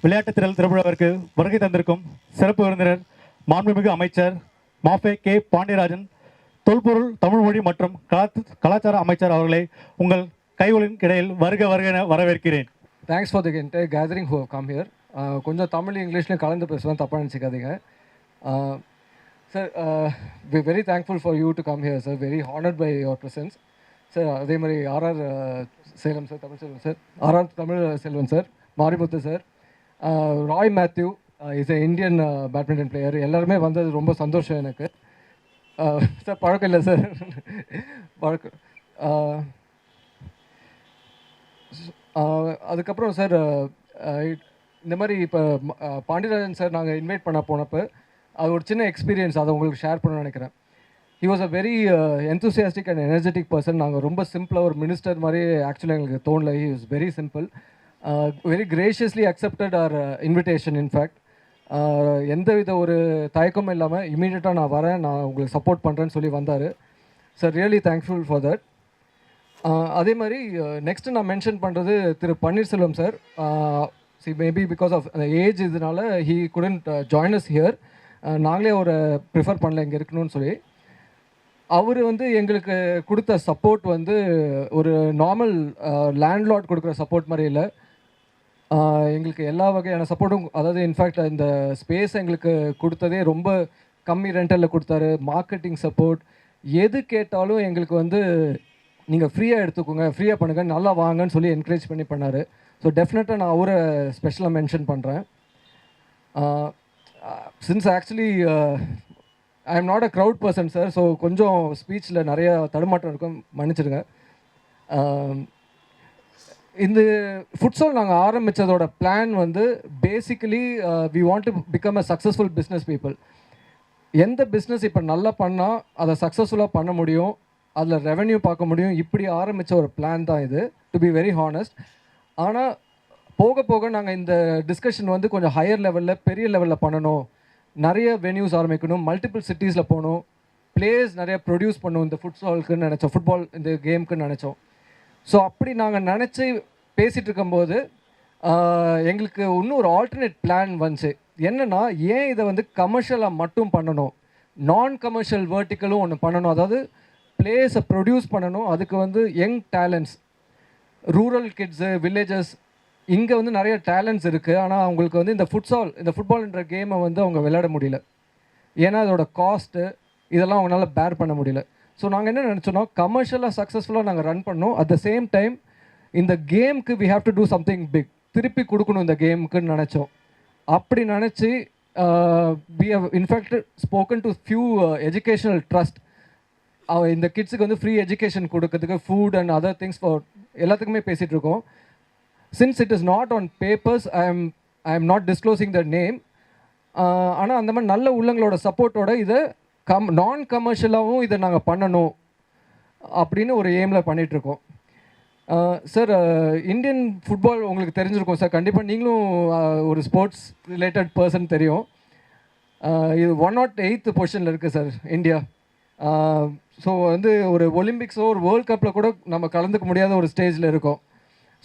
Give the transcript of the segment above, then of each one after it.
விளையாட்டு திரள் திருவிழாவிற்கு வருகை தந்திருக்கும் சிறப்பு விருந்தினர் மாண்புமிகு அமைச்சர் மாஃபே கே பாண்டியராஜன், தொல்பொருள், தமிழ் மொழி மற்றும் கலாச்சார அமைச்சர் அவர்களை உங்கள் கைகளின் இடையில் வருக வருக என வரவேற்கிறேன். Thanks for the entire gathering who come here. கொஞ்சம் தமிழ் இங்கிலீஷ்லையும் கலந்து பேசுவேன், தப்பாக நினச்சிக்காதீங்க. Sir, we very thankful for you to come here sir. Very honoured by your presence sir. அதே மாதிரி RR Salem sir, Tamil Selvan sir, RR Tamil Selvan sir, Marimuthu sir, Roy Mathew is a Indian badminton player. எல்லாருமே வந்தது ரொம்ப சந்தோஷம் எனக்கு. சார் பழக்கம் இல்லை சார், பழக்கம். அதுக்கப்புறம் சார், இந்த மாதிரி இப்போ பாண்டியராஜன் சார் நாங்கள் இன்வைட் பண்ண போனப்போ அது ஒரு சின்ன எக்ஸ்பீரியன்ஸ், அதை உங்களுக்கு ஷேர் பண்ண நினைக்கிறேன். He was a very enthusiastic and energetic person. நாங்கள் ரொம்ப சிம்பிளாக ஒரு மினிஸ்டர் மாதிரி ஆக்சுவலாக எங்களுக்கு தோணல. He was very simple. Very graciously accepted our invitation. In fact எந்த வித ஒரு தயக்கமும் இல்லாமல் இமீடியட்டாக நான் வரேன், நான் உங்களுக்கு சப்போர்ட் பண்ணுறேன்னு சொல்லி வந்தார் sir. Really thankful for that. அதே மாதிரி நெக்ஸ்ட்டு நான் மென்ஷன் பண்ணுறது Thiru Panneerselvam sir. Maybe because of age இதனால he couldn't join us here. நாங்களே அவரை ப்ரிஃபர் பண்ணல இங்கே இருக்கணும்னு சொல்லி. அவர் வந்து எங்களுக்கு கொடுத்த சப்போர்ட் வந்து ஒரு நார்மல் லேண்ட்லார்ட் கொடுக்குற சப்போர்ட் மாதிரி இல்லை. எங்களுக்கு எல்லா வகையான சப்போர்ட்டும், அதாவது இன்ஃபேக்ட் இந்த ஸ்பேஸ் எங்களுக்கு கொடுத்ததே ரொம்ப கம்மி ரெண்டலில் கொடுத்தாரு. மார்க்கெட்டிங் சப்போர்ட், எது கேட்டாலும் எங்களுக்கு வந்து நீங்கள் ஃப்ரீயாக எடுத்துக்கோங்க, ஃப்ரீயாக பண்ணுங்கள், நல்லா வாங்கன்னு சொல்லி என்கரேஜ் பண்ணார். ஸோ டெஃபினட்டாக நான் அவரை ஸ்பெஷலாக மென்ஷன் பண்ணுறேன். Since actually I am not a crowd person sir, so கொஞ்சம் ஸ்பீச்சில் நிறைய தடுமாற்றம் இருக்கும், மன்னிச்சிடுங்க. இந்த ஃபுட்சால் நாங்கள் ஆரம்பித்ததோட பிளான் வந்து basically we want to become a successful business people. எந்த பிஸ்னஸ் இப்போ நல்லா பண்ணால் அதை சக்ஸஸ்ஃபுல்லாக பண்ண முடியும், அதில் ரெவென்யூ பார்க்க முடியும், இப்படி ஆரம்பித்த ஒரு பிளான் தான் இது, டு பி வெரி ஹானஸ்ட். ஆனால் போக போக நாங்கள் இந்த டிஸ்கஷன் வந்து கொஞ்சம் ஹையர் லெவலில், பெரிய லெவலில் பண்ணணும், நிறைய வென்யூஸ் ஆரம்பிக்கணும், மல்டிபிள் சிட்டிஸில் போகணும், பிளேயர்ஸ் நிறைய ப்ரொடியூஸ் பண்ணணும் இந்த ஃபுட்சாலுக்குன்னு நினச்சோம், ஃபுட்பால் இந்த கேமுக்குன்னு நினச்சோம். ஸோ அப்படி நாங்கள் நினச்சி பேசிகிட்டு இருக்கும்போது எங்களுக்கு இன்னும் ஒரு ஆல்டர்னேட் பிளான் வந்துச்சு. என்னென்னா, ஏன் இதை வந்து கமர்ஷியலாக மட்டும் பண்ணணும், நான் கமர்ஷியல் வேர்ட்டிக்கலும் ஒன்று பண்ணணும். அதாவது பிளேயர்ஸை ப்ரொடியூஸ் பண்ணணும். அதுக்கு வந்து young talents, rural kids, villages, இங்கே வந்து நிறைய டேலண்ட்ஸ் இருக்குது. ஆனால் அவங்களுக்கு வந்து இந்த ஃபுட்பால்ன்ற கேமை வந்து அவங்க விளையாட முடியல. ஏன்னா அதோட காஸ்ட்டு இதெல்லாம் அவங்களால பேர் பண்ண முடியல. ஸோ நாங்கள் என்ன நினச்சோன்னா, கமர்ஷியலாக சக்ஸஸ்ஃபுல்லாக நாங்கள் ரன் பண்ணோம். அட் த சேம் டைம் இந்த கேமுக்கு we have to do something big, திருப்பி கொடுக்கணும் இந்த கேமுக்குன்னு நினச்சோம். அப்படி நினச்சி we have in fact spoken to few educational trust. இந்த கிட்ஸுக்கு வந்து ஃப்ரீ எஜுகேஷன் கொடுக்கறதுக்கு, food and other things for எல்லாத்துக்குமே பேசிகிட்டு இருக்கோம். Since it is not on papers, I am not disclosing the name. ஆனால் அந்த மாதிரி நல்ல உள்ளங்களோட சப்போர்ட்டோட இதை நான் கமர்ஷியலாகவும் இதை நாங்கள் பண்ணணும் அப்படின்னு ஒரு எய்மில் பண்ணிகிட்ருக்கோம். சார் இந்தியன் ஃபுட்பால் உங்களுக்கு தெரிஞ்சிருக்கும் சார். கண்டிப்பாக நீங்களும் ஒரு ஸ்போர்ட்ஸ் ரிலேட்டட் பர்சன் தெரியும். இது 108th பொசிஷனில் இருக்குது சார் இந்தியா. ஸோ வந்து ஒரு ஒலிம்பிக்ஸோ ஒரு வேர்ல்ட் கப்பில் கூட நம்ம கலந்துக்க முடியாத ஒரு ஸ்டேஜில் இருக்கோம்.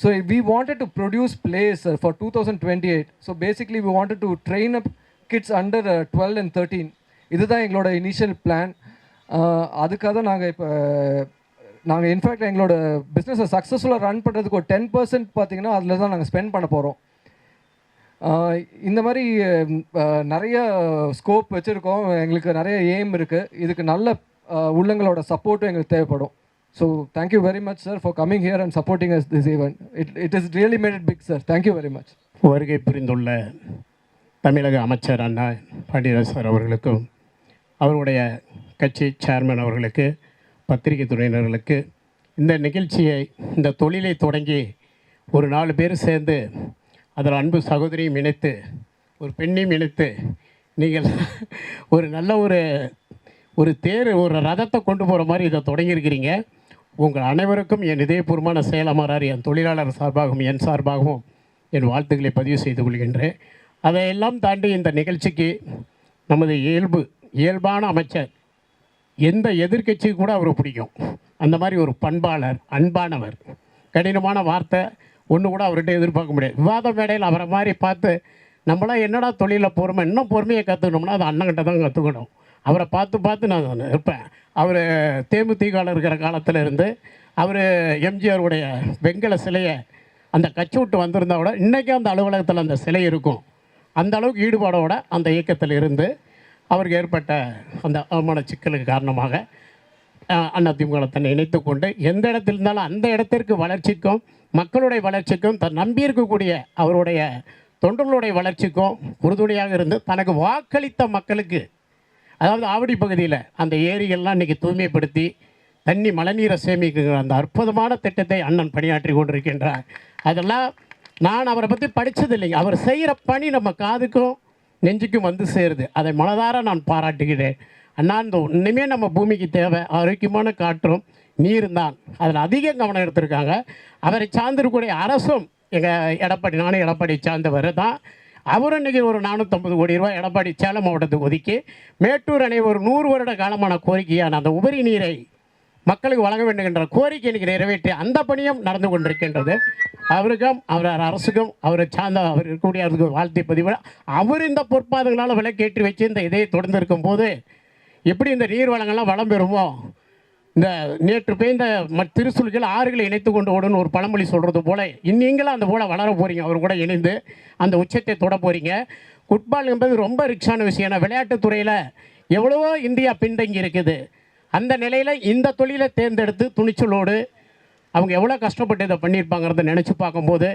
So we wanted to produce players for 2028. So basically we wanted to train up kids under 12 and 13. இதுதான் எங்களோட இனிஷியல் பிளான். அதுக்காக தான் நாங்கள் இன்ஃபேக்ட் எங்களோட பிஸ்னஸை சக்ஸஸ்ஃபுல்லாக ரன் பண்ணுறதுக்கு ஒரு 10% பார்த்தீங்கன்னா அதில் தான் நாங்கள் ஸ்பெண்ட் பண்ண போகிறோம். இந்த மாதிரி நிறைய ஸ்கோப் வச்சுருக்கோம். எங்களுக்கு நிறைய எய்ம் இருக்குது. இதுக்கு நல்ல உள்ளங்களோட சப்போர்ட்டும் எங்களுக்கு தேவைப்படும். So thank you very much sir for coming here and supporting us this event. It is really made it big sir. Thank you very much. வருகை புரிந்துள்ள தமிழக அமைச்சர் அண்ணா பாண்டியராஜன் சார் அவர்களுக்கும், அவருடைய கட்சி சேர்மன் அவர்களுக்கு, பத்திரிகை துறையினர்களுக்கு, இந்த நிகழ்ச்சியை, இந்த தொழிலை தொடங்கி ஒரு 4 பேர் சேர்ந்து அதில் அன்பு சகோதரியும் இணைத்து, ஒரு பெண்ணையும் இணைத்து, நீங்கள் ஒரு நல்ல ஒரு தேர், ஒரு ரதத்தை கொண்டு போகிற மாதிரி இதை தொடங்கியிருக்கிறீங்க. உங்கள் அனைவருக்கும் என் இதயபூர்வமான செயலமரார் என் தொழிலாளர் சார்பாகவும் என் சார்பாகவும் என் வாழ்த்துக்களை பதிவு செய்து கொள்கின்றேன். அதையெல்லாம் தாண்டி இந்த நிகழ்ச்சிக்கு நமது இயல்பான அமைச்சர், எந்த எதிர்க்கட்சி கூட அவருக்கு பிடிக்கும். அந்த மாதிரி ஒரு பண்பாளர், அன்பானவர். கடினமான வார்த்தை ஒன்று கூட அவர்கிட்ட எதிர்பார்க்க முடியாது. விவாத மேடையில் அவரை மாதிரி பார்த்து நம்மளாம் என்னடா தொழிலில் பொறுமை, இன்னும் பொறுமையை கற்றுக்கணும்னா அது அண்ணங்கிட்ட தான் கற்றுக்கணும். அவரை பார்த்து நான் இருப்பேன். அவர் தேமுதிகவில் இருக்கிற காலத்தில் இருந்து அவர் எம்ஜிஆருடைய வெங்கல சிலையை அந்த கட்சி விட்டு வந்திருந்தா கூட இன்றைக்கும் அந்த அலுவலகத்தில் அந்த சிலை இருக்கும். அந்த அளவுக்கு ஈடுபாடோட அந்த இயக்கத்தில் இருந்து அவருக்கு ஏற்பட்ட அந்த அவமான சிக்கலுக்கு காரணமாக அதிமுக தன்னை இணைத்து கொண்டு எந்த இடத்தில் இருந்தாலும் அந்த இடத்திற்கு வளர்ச்சிக்கும், மக்களுடைய வளர்ச்சிக்கும், தன் நம்பியிருக்கக்கூடிய அவருடைய தொண்டர்களுடைய வளர்ச்சிக்கும் உறுதுணையாக இருந்து தனக்கு வாக்களித்த மக்களுக்கு, அதாவது ஆவடி பகுதியில் அந்த ஏரிகள்லாம் இன்றைக்கி தூய்மைப்படுத்தி தண்ணி மழைநீரை சேமிக்கிற அந்த அற்புதமான திட்டத்தை அண்ணன் பணியாற்றி கொண்டிருக்கின்றார். அதெல்லாம் நான் அவரை பற்றி படித்தது இல்லைங்க. அவர் செய்கிற பணி நம்ம காதுக்கும் நெஞ்சுக்கும் வந்து சேருது. அதை மனதார நான் பாராட்டுகிறேன். அண்ணா, இந்த இன்னுமே நம்ம பூமிக்கு தேவை ஆரோக்கியமான காற்றும் நீரும் தான். அதில் அதிக கவனம் எடுத்திருக்காங்க. அவரை சார்ந்திருக்கக்கூடிய அரசும் எங்கள் நானும் எடப்பாடி சார்ந்தவர் தான். அவரும் இன்றைக்கி ஒரு 450 கோடி ரூபாய் எடப்பாடி சேலம் மாவட்டத்துக்கு ஒதுக்கி மேட்டூர் அணை ஒரு 100 வருட காலமான கோரிக்கையான அந்த உபரி நீரை மக்களுக்கு வழங்க வேண்டும் என்ற கோரிக்கை இன்றைக்கி நிறைவேற்றி அந்த பணியும் நடந்து கொண்டிருக்கின்றது. அவருக்கும் அவர் அரசுக்கும் அவரை சார்ந்த அவர் இருக்கக்கூடிய அவருக்கு வாழ்த்தை பதிவு. அவர் இந்த பொற்பாதங்களால் விலைக்கேற்றி வச்சு இந்த இதை தொடர்ந்து இருக்கும்போது எப்படி இந்த நீர் வளங்கள்லாம் வளம் பெறுமோ, இந்த நேற்று பெய்ந்த திருசுழிகள் ஆறுகளை இணைத்து கொண்டு ஓடுன்னு ஒரு பழமொழி சொல்கிறது போல் நீங்களும் அந்த போல் வளர போகிறீங்க. அவர் கூட இணைந்து அந்த உச்சத்தை தொட போகிறீங்க. ஃபுட்பால் என்பது ரொம்ப ரிச்சான விஷயம். ஏன்னா விளையாட்டுத்துறையில் எவ்வளவோ இந்தியா பின்தங்கி இருக்குது. அந்த நிலையில் இந்த தொழிலை தேர்ந்தெடுத்து துணிச்சலோடு அவங்க எவ்வளோ கஷ்டப்பட்டு இதை பண்ணியிருப்பாங்கிறத நினச்சி பார்க்கும்போது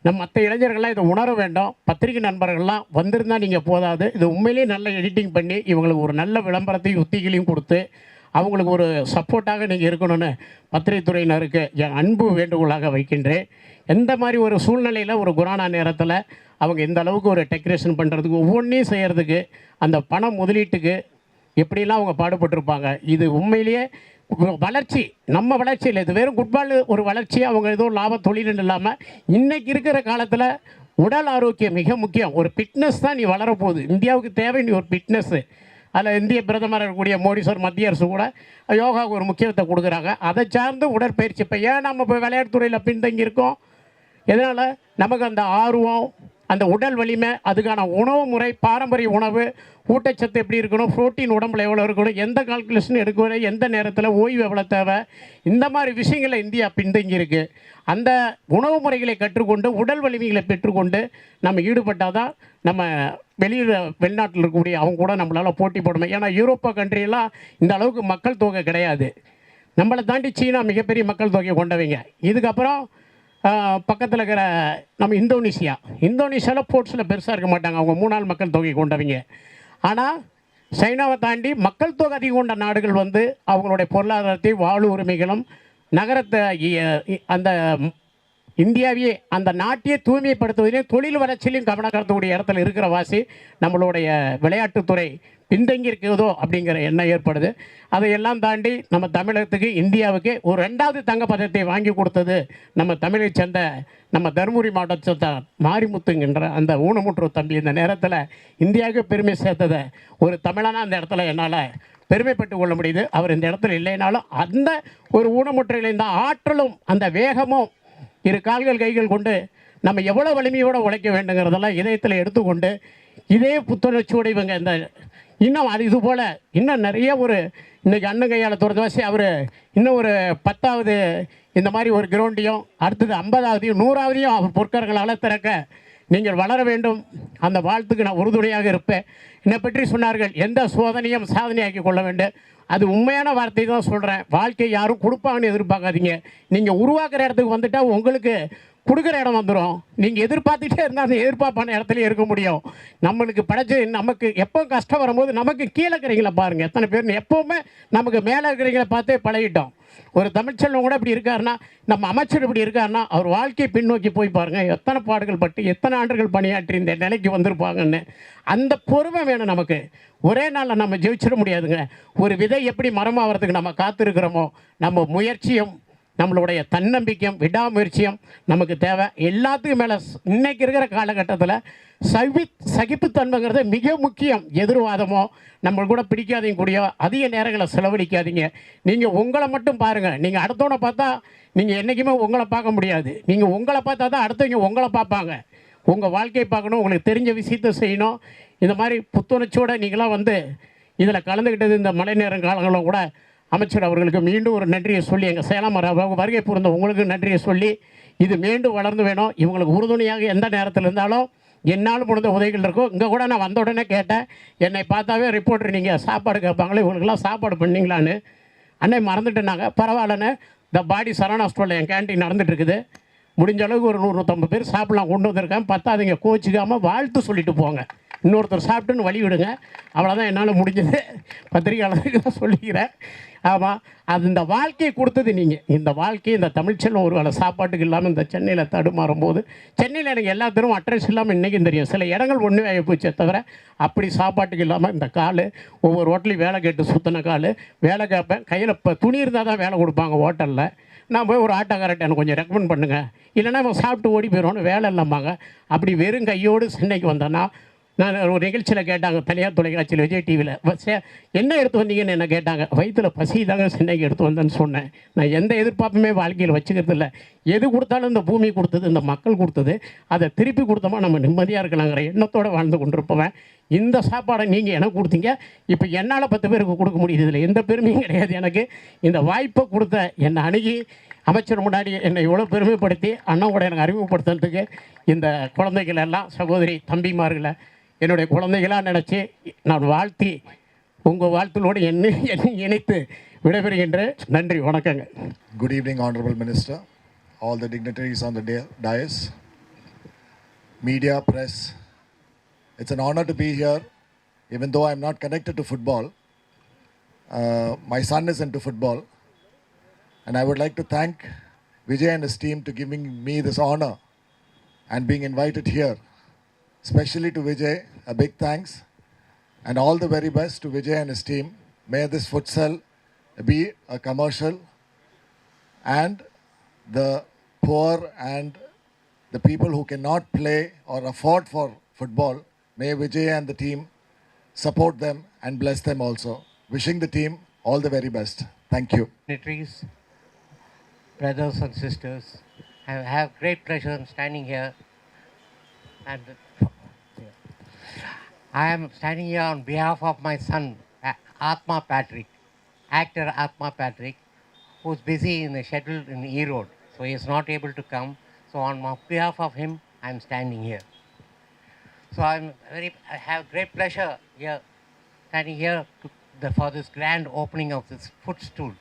மற்ற இளைஞர்கள்லாம் இதை உணர வேண்டும். பத்திரிகை நண்பர்கள்லாம் வந்திருந்தால் நீங்கள் போதாது, இது உண்மையிலேயே நல்ல எடிட்டிங் பண்ணி இவங்களுக்கு ஒரு நல்ல விளம்பரத்தையும் உத்திகளையும் கொடுத்து அவங்களுக்கு ஒரு சப்போர்ட்டாக நீங்கள் இருக்கணும்னு பத்திரிகை துறையினருக்கு என் அன்பு வேண்டுகோளாக வைக்கின்றேன். எந்த மாதிரி ஒரு சூழ்நிலையில் ஒரு கொரோனா நேரத்தில் அவங்க எந்த அளவுக்கு ஒரு டெக்கரேஷன் பண்ணுறதுக்கு ஒவ்வொன்றையும் செய்கிறதுக்கு அந்த பண முதலீட்டுக்கு எப்படிலாம் அவங்க பாடுபட்டிருப்பாங்க. இது உண்மையிலேயே வளர்ச்சி, நம்ம வளர்ச்சி இல்லை, இது வெறும் ஃபுட்பால் ஒரு வளர்ச்சி. அவங்க ஏதோ லாப தொழில்னு இல்லாமல் இன்றைக்கி இருக்கிற காலத்தில் உடல் ஆரோக்கியம் மிக முக்கியம். ஒரு ஃபிட்னஸ் தான் நீ வளரப்போகுது. இந்தியாவுக்கு தேவை நீ ஒரு ஃபிட்னஸ்ஸு. அதில் இந்திய பிரதமர் இருக்கக்கூடிய மோடி சார், மத்திய அரசு கூட யோகாவுக்கு ஒரு முக்கியத்துவத்தை கொடுக்குறாங்க. அதை சார்ந்து உடற்பயிற்சி. இப்போ ஏன் நம்ம இப்போ விளையாட்டுத்துறையில் பின்தங்கி இருக்கோம்? எதனால்? நமக்கு அந்த ஆர்வம், அந்த உடல் வலிமை, அதுக்கான உணவு முறை, பாரம்பரிய உணவு, ஊட்டச்சத்து எப்படி இருக்கணும், புரோட்டீன் உடம்புல எவ்வளோ இருக்கணும், எந்த கால்குலேஷன் எடுக்கணும், எந்த நேரத்தில் ஓய்வு எவ்வளோ தேவை, இந்த மாதிரி விஷயங்களை இந்தியா பின்தங்கி இருக்குது. அந்த உணவு முறைகளை கற்றுக்கொண்டு உடல் வலிமைகளை பெற்றுக்கொண்டு நம்ம ஈடுபட்டால் தான் நம்ம வெளிநாட்டில் இருக்கக்கூடிய அவங்க கூட நம்மளால் போட்டி போடணும். ஏன்னா யூரோப்பா கண்ட்ரியெல்லாம் இந்த அளவுக்கு மக்கள் தொகை கிடையாது. நம்மளை தாண்டி சீனா மிகப்பெரிய மக்கள் தொகையை கொண்டவங்க. இதுக்கப்புறம் பக்கத்தில் இருக்கிற நம்ம இந்தோனேஷியாவில் ஸ்போர்ட்ஸில் பெருசாக இருக்க மாட்டாங்க. அவங்க 3 மக்கள் தொகை கொண்டவங்க. ஆனால் சைனாவை தாண்டி மக்கள் தொகை அதிகம் கொண்ட நாடுகள் வந்து அவங்களுடைய பொருளாதாரத்தை, வாழ்வு உரிமைகளும், நகரத்தை, அந்த இந்தியாவையே அந்த நாட்டையே தூய்மைப்படுத்துவதிலையும் தொழில் வளர்ச்சியிலையும் கவனம் செலுத்தக்கூடிய இடத்துல இருக்கிற வாசி நம்மளுடைய விளையாட்டுத்துறை பின்தங்கி இருக்கிறதோ அப்படிங்கிற எண்ணம் ஏற்படுது. அதையெல்லாம் தாண்டி நம்ம தமிழகத்துக்கு, இந்தியாவுக்கு ஒரு 2வது தங்கப்பதக்கத்தை வாங்கி கொடுத்தது நம்ம தமிழை சேர்ந்த நம்ம தருமபுரி மாவட்டத்தை சேர்ந்த மாரிமுத்துங்கிற அந்த ஊனமுற்ற தம்பி. இந்த நேரத்தில் இந்தியாவுக்கு பெருமை சேர்த்ததை ஒரு தமிழனாக அந்த இடத்துல என்னால் பெருமைப்பட்டு கொள்ள முடியுது. அவர் இந்த இடத்துல இல்லைனாலும் அந்த ஒரு ஊனமுற்றையில் இந்த ஆற்றலும் அந்த வேகமும் இரு கால்கள் கைகள் கொண்டு நம்ம எவ்வளோ வலிமையோடு உழைக்க வேண்டுங்கிறதெல்லாம் இதயத்தில் எடுத்துக்கொண்டு இதே புத்துணர்ச்சியோடு இவங்க இந்த இன்னும் அது இது போல் இன்னும் நிறைய ஒரு இன்றைக்கி அண்ணன் கையால் துறந்து வாசி அவர் இன்னும் ஒரு 10வது இந்த மாதிரி ஒரு கிரவுண்டையும் அடுத்தது 50வதையும் 100வதையும் அவர் பொற்கரங்களால் திறக்க நீங்கள் வளர வேண்டும். அந்த வாழ்த்துக்கு நான் உறுதுணையாக இருப்பேன். என்னை பற்றி சொன்னார்கள், எந்த சோதனையும் சாதனையாக்கி கொள்ள வேண்டும். அது உண்மையான வார்த்தை தான் சொல்கிறேன். வாழ்க்கை யாரும் கொடுப்பாங்கன்னு எதிர்பார்க்காதீங்க. நீங்கள் உருவாக்குற இடத்துக்கு வந்துட்டால் உங்களுக்கு கொடுக்குற இடம் வந்துடும். நீங்கள் எதிர்பார்த்துட்டே இருந்தால் அந்த எதிர்பார்ப்பான இடத்துலையே இருக்க முடியும். நம்மளுக்கு படைச்சி நமக்கு எப்போ கஷ்டம் வரும்போது நமக்கு கீழே இருக்கிறீங்களா பாருங்கள், எத்தனை பேர் எப்போவுமே நமக்கு மேலே இருக்கிறீங்கள பார்த்தே பழகிட்டோம். ஒரு தமிழ்ச்செல்வம் கூட இப்படி இருக்காருன்னா, நம்ம அமைச்சர் இப்படி இருக்காருன்னா, அவர் வாழ்க்கையை பின்னோக்கி போய் பாருங்கள், எத்தனை பாடுகள் பட்டு எத்தனை ஆண்டுகள் பணியாற்றி இந்த நிலைக்கு வந்திருப்பாங்கன்னு. அந்த பொறுமை வேணும் நமக்கு. ஒரே நாளில் நம்ம ஜெயிச்சிட முடியாதுங்க. ஒரு விதை எப்படி மரமாகிறதுக்கு நம்ம காத்திருக்கிறோமோ, நம்ம முயற்சியும் நம்மளுடைய தன்னம்பிக்கையும் விடாமுயற்சியும் நமக்கு தேவை. எல்லாத்துக்கும் மேலே இன்றைக்கி இருக்கிற காலகட்டத்தில் சகிப்புத்தன்மைங்கிறது மிக முக்கியம். எதிர்வாதமோ நம்ம கூட பிடிக்காதீங்க கூடியோ அதிக நேரங்களை செலவழிக்காதீங்க. நீங்கள் உங்களை மட்டும் பாருங்கள். நீங்கள் அடுத்தவனை பார்த்தா நீங்கள் என்றைக்குமே உங்களை பார்க்க முடியாது. நீங்கள் உங்களை பார்த்தா தான் அடுத்தவங்க உங்களை பார்ப்பாங்க. உங்கள் வாழ்க்கையை பார்க்கணும், உங்களுக்கு தெரிஞ்ச விஷயத்தை செய்யணும். இந்த மாதிரி புத்துணர்ச்சியோடு நீங்களாம் வந்து இதில் கலந்துக்கிட்டது இந்த மழை நேரம் காலங்களும் கூட அமைச்சர் அவர்களுக்கு மீண்டும் ஒரு நன்றியை சொல்லி, எங்கள் சேலம் வருகை புரிந்த உங்களுக்கு நன்றியை சொல்லி, இது மீண்டும் வளர்ந்து வேணும். இவங்களுக்கு உறுதுணையாக எந்த நேரத்தில் இருந்தாலும் என்னால் முடிந்த உதவிகள் இருக்கும். இங்கே கூட நான் வந்த உடனே கேட்டேன், என்னை பார்த்தாவே ரிப்போர்ட்டர் நீங்கள் சாப்பாடு கேட்பாங்களே, இவங்களுக்கெல்லாம் சாப்பாடு பண்ணிங்களான்னு. அன்னை மறந்துட்டேனாங்க. பரவாயில்லன்னு இந்த பாடி சரவணா ஸ்டோரில் என் கேன்டீன் நடந்துகிட்டு இருக்குது. முடிஞ்ச அளவுக்கு ஒரு 100-150 பேர் சாப்பிடலாம் கொண்டு வந்திருக்கேன். பத்தாதீங்க, கோச்சிக்காமல் வாழ்த்து சொல்லிட்டு போங்க. இன்னொருத்தர் சாப்பிட்டுன்னு வழி விடுங்க. அவ்வளோதான் என்னால் முடிஞ்சது. பத்திரிகையாளருக்கு தான் சொல்லிக்கிறேன். ஆமாம், அது இந்த வாழ்க்கையை கொடுத்தது நீங்கள். இந்த வாழ்க்கையை இந்த தமிழ்ச்செல்வம் ஒரு வேளை சாப்பாட்டுக்கு இல்லாமல் இந்த சென்னையில் தடுமாறும் போது, சென்னையில் எனக்கு எல்லாத்திலும் அட்ரஸ் இல்லாமல் இன்றைக்கும் தெரியும். சில இடங்கள் ஒன்று ஆகி போச்சே தவிர அப்படி சாப்பாட்டுக்கு இல்லாமல் இந்த கால் ஒவ்வொரு ஹோட்டலையும் வேலை கேட்டு சுற்றின கால் வேலை கேட்பேன். கையில் இப்போ துணி இருந்தால் தான் வேலை கொடுப்பாங்க ஹோட்டலில். நான் போய் ஒரு ஆட்டோக்காரர்கிட்ட எனக்கு கொஞ்சம் ரெக்கமெண்ட் பண்ணுங்கள், இல்லைன்னா அவன் சாப்பிட்டு ஓடி போயிடுவோன்னு வேலை இல்லாமாங்க. அப்படி வெறும் கையோடு சென்னைக்கு வந்தேன்னா, நான் ஒரு நிகழ்ச்சியில் கேட்டாங்க, தனியார் தொலைக்காட்சியில் விஜய் டிவியில், என்ன எடுத்து வந்தீங்கன்னு என்ன கேட்டாங்க. வயிற்றில் பசி தாங்க சென்னைக்கு எடுத்து வந்தேன்னு சொன்னேன். நான் எந்த எதிர்பார்ப்புமே வாழ்க்கையில் வச்சுக்கிறது இல்லை. எது கொடுத்தாலும் இந்த பூமி கொடுத்தது, இந்த மக்கள் கொடுத்தது, அதை திருப்பி கொடுத்தோமா நம்ம நிம்மதியாக இருக்கலாங்கிற எண்ணத்தோடு வாழ்ந்து கொண்டிருப்பவன். இந்த சாப்பாடை நீங்கள் எனக்கு கொடுத்தீங்க, இப்போ என்னால் 10 பேருக்கு கொடுக்க முடியுது. இதில் எந்த பெருமையும் கிடையாது எனக்கு. இந்த வாய்ப்பை கொடுத்த என்னை அணுகி அமைச்சர் முன்னாடி என்னை இவ்வளோ பெருமைப்படுத்தி அண்ணன் கூட எனக்கு அறிமுகப்படுத்துறதுக்கு இந்த குழந்தைகள் எல்லாம், சகோதரி தம்பிமார்களை என்னுடைய குழந்தைகளாக நினச்சி நான் வாழ்த்தி உங்கள் வாழ்த்துளோடு என்னை இணைத்து விடைபெறுகின்றேன். நன்றி, வணக்கங்க. Good evening, Honorable Minister, all the dignitaries on the dais, media, press. It's an honor to be here, even though I'm not connected to football. My son is into football, and I would like to thank Vijay and his team to giving me this honor and being invited here. Especially to Vijay, a big thanks, and all the very best to Vijay and his team. May this futsal be a commercial, and the poor and the people who cannot play or afford for football, may Vijay and the team support them and bless them also. Wishing the team all the very best. Thank you. Dignitaries, brothers and sisters, I have great pleasure in standing here, and I am standing here on behalf of my son, Atma Patrick, actor Atma Patrick, who is busy in the schedule in Erode, so he is not able to come. So on behalf of him, I am standing here. So I have great pleasure here, standing here for this grand opening of this footstool,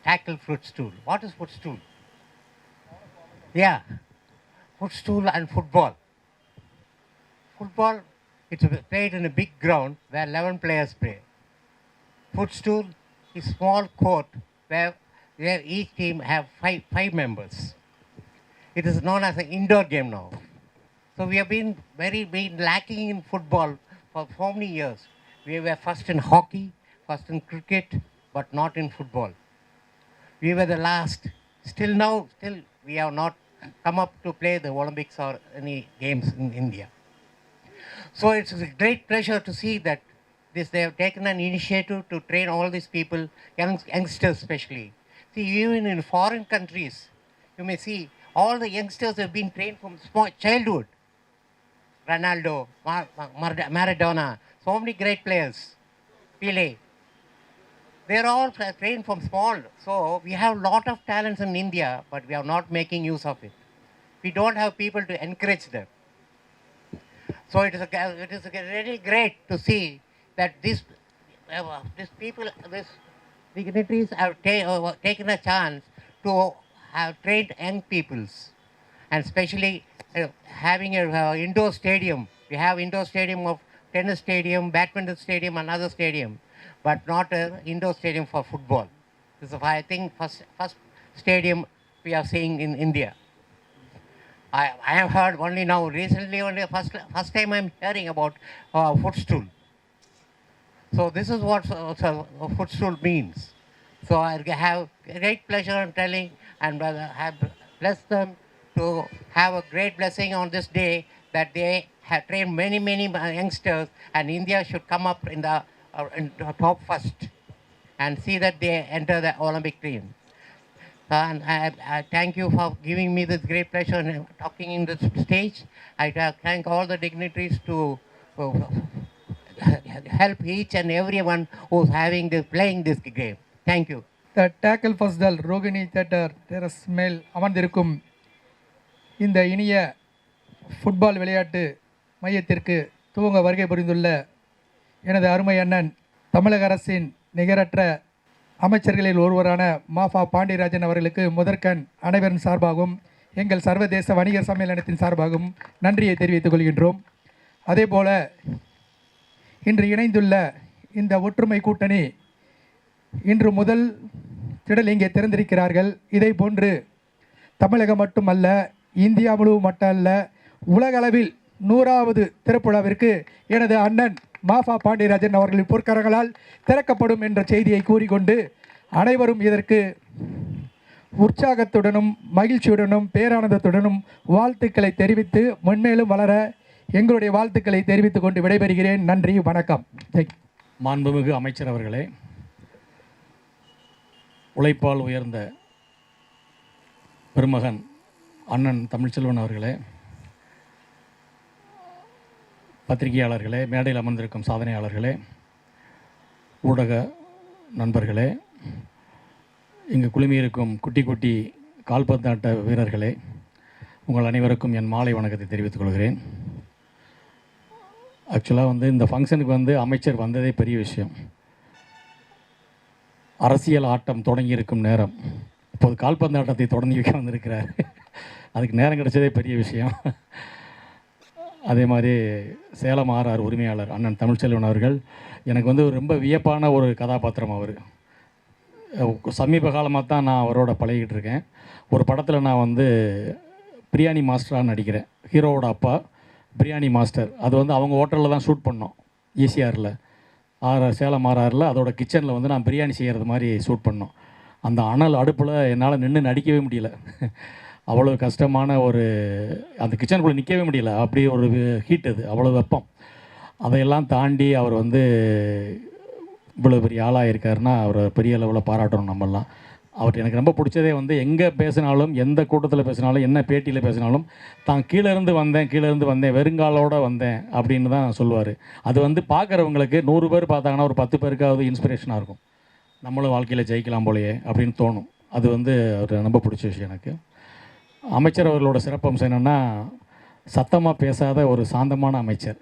tackle footstool. What is footstool? Yeah, footstool and football. Football, it's played in a big ground where 11 players play. Footstool is small court where each team have five members. It is known as an indoor game now. So we have been lacking in football for so many years. We were first in hockey, first in cricket, but not in football. We were the last. Still we have not come up to play the Olympics or any games in India. So it's a great pleasure to see that they have taken an initiative to train all these people, youngsters especially. See, even in foreign countries, you may see all the youngsters have been trained from small childhood. Ronaldo, Maradona, so many great players, Pele. They're all trained from small. So we have a lot of talents in India, but we are not making use of it. We don't have people to encourage them. So it is really great to see that these dignitaries have taken a chance to have trained young peoples, and especially having an indoor stadium. We have indoor stadium of tennis stadium, badminton stadium, another stadium, but not an indoor stadium for football. This is, I think, first stadium we are seeing in India. I have heard only now, recently, only first time I'm hearing about footstool. So this is what a footstool means. So I have great pleasure in telling and have blessed them to have a great blessing on this day, that they have trained many youngsters, and India should come up in the top first and see that they enter the Olympic team. And I thank you for giving me this great pleasure in talking in this stage. I thank all the dignitaries to help each and everyone who's playing this game. Thank you. The tackle ஃபஸ்டல் Rohini theatre terrace மேல் அமர்ந்திருக்கும் இந்த இனிய football விளையாட்டு மையத்திற்கு துவங்க வருகை புரிந்துள்ள எனது அருமை அண்ணன், தமிழக அரசின் நிகரற்ற அமைச்சர்களில் ஒருவரான மாஃபா பாண்டியராஜன் அவர்களுக்கு முதற்கண் அனைவரின் சார்பாகவும் எங்கள் சர்வதேச வணிகர் சம்மேளனத்தின் சார்பாகவும் நன்றியை தெரிவித்துக் கொள்கின்றோம். அதேபோல் இன்று இணைந்துள்ள இந்த ஒற்றுமை கூட்டணி இன்று முதல் திடல் இங்கே திறந்திருக்கிறார்கள். இதை போன்று தமிழகம் மட்டுமல்ல, இந்தியா முழுவதும் மட்டுமல்ல, உலகளவில் 100வது திறப்புழாவிற்கு எனது அண்ணன் மாஃபா பாண்டியராஜன் அவர்களின் பொற்கரங்களால் திறக்கப்படும் என்ற செய்தியை கூறிக்கொண்டு, அனைவரும் இதற்கு உற்சாகத்துடனும் மகிழ்ச்சியுடனும் பேரானந்தத்துடனும் வாழ்த்துக்களை தெரிவித்து மென்மேலும் வளர எங்களுடைய வாழ்த்துக்களை தெரிவித்துக் கொண்டு விடைபெறுகிறேன். நன்றி, வணக்கம். மாண்புமிகு அமைச்சர் அவர்களே, உழைப்பால் உயர்ந்த பெருமகன் அண்ணன் தமிழ்ச்செல்வன் அவர்களே, பத்திரிகையாளர்களே, மேடையில் அமர்ந்திருக்கும் சாதனையாளர்களே, ஊடக நண்பர்களே, இங்கு குழுமியிருக்கும் குட்டி குட்டி கால்பந்தாட்ட வீரர்களே, உங்கள் அனைவருக்கும் என் மாலை வணக்கத்தை தெரிவித்துக் கொள்கிறேன். ஆக்சுவலாக இந்த ஃபங்க்ஷனுக்கு அமைச்சர் வந்ததே பெரிய விஷயம். அரசியல் ஆட்டம் தொடங்கியிருக்கும் நேரம், இப்போது கால்பந்து ஆட்டத்தை தொடங்கி வைக்க வந்திருக்கிறார். அதுக்கு நேரம் கிடைச்சதே பெரிய விஷயம். அதே மாதிரி சேலம் ஆர்ஆர் உரிமையாளர் அண்ணன் தமிழ்ச்செல்வன் அவர்கள் எனக்கு ரொம்ப வியப்பான ஒரு கதாபாத்திரம். அவர் சமீப காலமாக தான் நான் அவரோட பழகிட்டு இருக்கேன். ஒரு படத்தில் நான் பிரியாணி மாஸ்டராக நடிக்கிறேன். ஹீரோவோட அப்பா பிரியாணி மாஸ்டர். அது அவங்க ஹோட்டலில் தான் ஷூட் பண்ணோம், ஈசிஆரில், சேலம் ஆர்ஆரில். அதோட கிச்சனில் நான் பிரியாணி செய்கிறது மாதிரி ஷூட் பண்ணோம். அந்த அனல் அடுப்பில் என்னால் நின்று நடிக்கவே முடியல. அவ்வளோ கஷ்டமான அந்த கிச்சனுக்குள்ளே நிற்கவே முடியல. அப்படி ஒரு ஹீட், அது அவ்வளோ வெப்பம். அதையெல்லாம் தாண்டி அவர் இவ்வளோ பெரிய ஆளாக இருக்காருன்னா அவரை பெரிய அளவில் பாராட்டணும் நம்மெல்லாம். அவர் எனக்கு ரொம்ப பிடிச்சதே எங்கே பேசினாலும், எந்த கூட்டத்தில் பேசினாலும், என்ன பேட்டியில் பேசினாலும், தான் கீழேருந்து வந்தேன், வெறுங்காலோடு வந்தேன் அப்படின்னு தான் சொல்லுவார். அது பார்க்குறவங்களுக்கு 100 பேர் பார்த்தாங்கன்னா ஒரு 10 பேருக்காவது இன்ஸ்பிரேஷனாக இருக்கும். நம்மளும் வாழ்க்கையில் ஜெயிக்கலாம் போலையே அப்படின்னு தோணும். அது அவர் ரொம்ப பிடிச்ச விஷயம் எனக்கு. அமைச்சர் அவர்களோட சிறப்பம்சம் என்னென்னா, சத்தமாக பேசாத ஒரு சாந்தமான அமைச்சர்.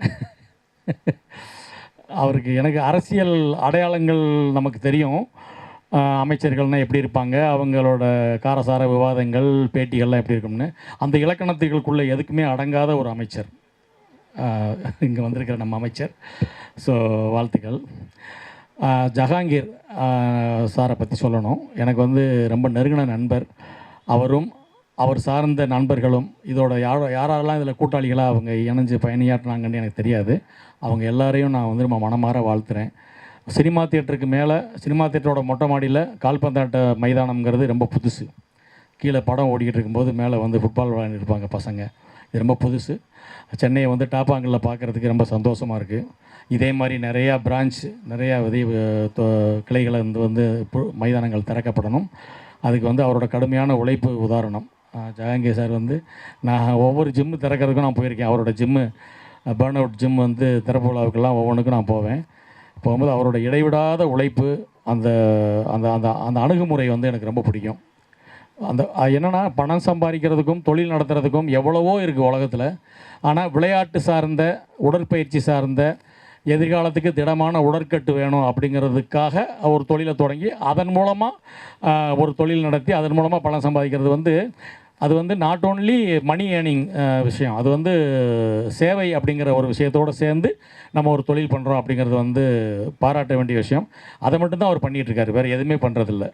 அவருக்கு எனக்கு அரசியல் அடையாளங்கள் நமக்கு தெரியும். அமைச்சர்கள்னால் எப்படி இருப்பாங்க, அவங்களோட காரசார விவாதங்கள், பேட்டிகள்லாம் எப்படி இருக்கும்னு. அந்த இலக்கணத்துக்குள்ளே எதுக்குமே அடங்காத ஒரு அமைச்சர் இங்கே வந்திருக்கிற நம்ம அமைச்சர். ஸோ வாழ்த்துக்கள். ஜஹாங்கீர் சாரை பற்றி சொல்லணும். எனக்கு ரொம்ப நெருங்கின நண்பர். அவரும் அவர் சார்ந்த நண்பர்களும் இதோட யாரெல்லாம் இதில் கூட்டாளிகளாக அவங்க இணைஞ்சு பயணியாற்றினாங்கன்னு எனக்கு தெரியாது. அவங்க எல்லாரையும் நான் வந்து நம்ம மனமாற வாழ்த்துறேன். சினிமா தியேட்டருக்கு மேலே, சினிமா தியேட்டரோட மொட்டை மாடியில் கால்பந்தாட்ட மைதானம்ங்கிறது ரொம்ப புதுசு. கீழே படம் ஓடிக்கிட்டு இருக்கும்போது மேலே வந்து ஃபுட்பால் விளையாண்டுருப்பாங்க பசங்க. இது ரொம்ப புதுசு. சென்னையை வந்து டாப்பாங்கலில் பார்க்குறதுக்கு ரொம்ப சந்தோஷமாக இருக்குது. இதே மாதிரி நிறையா பிரான்ச், நிறையா கிளைகளை வந்து மைதானங்கள் திறக்கப்படணும். அதுக்கு வந்து அவரோட கடுமையான உழைப்பு உதாரணம். ஜஹாங்கீர் சார் வந்து நான் ஒவ்வொரு ஜிம்மு திறக்கிறதுக்கும் நான் போயிருக்கேன். அவரோட ஜிம்மு பர்ன் அவுட் ஜிம் வந்து திறப்பு விழாவுக்கெல்லாம் ஒவ்வொன்றுக்கும் நான் போவேன். போகும்போது அவரோட இடைவிடாத உழைப்பு, அந்த அந்த அந்த அந்த அணுகுமுறை வந்து எனக்கு ரொம்ப பிடிக்கும். அந்த என்னென்னா, பணம் சம்பாதிக்கிறதுக்கும் தொழில் நடத்துறதுக்கும் எவ்வளவோ இருக்குது உலகத்தில். ஆனால் விளையாட்டு சார்ந்த, உடற்பயிற்சி சார்ந்த, எதிர்காலத்துக்கு திடமான உடற்கட்டு வேணும் அப்படிங்கிறதுக்காக ஒரு தொழிலை தொடங்கி அதன் மூலமாக ஒரு தொழில் நடத்தி அதன் மூலமாக பணம் சம்பாதிக்கிறது வந்து அது வந்து நாட் ஓன்லி மணி ஏர்னிங் விஷயம், அது வந்து சேவை அப்படிங்கிற ஒரு விஷயத்தோடு சேர்ந்து நம்ம ஒரு தொழில் பண்ணுறோம் அப்படிங்கிறது வந்து பாராட்ட வேண்டிய விஷயம். அதை மட்டும்தான் அவர் பண்ணிகிட்ருக்காரு, வேறு எதுவுமே பண்ணுறதில்ல.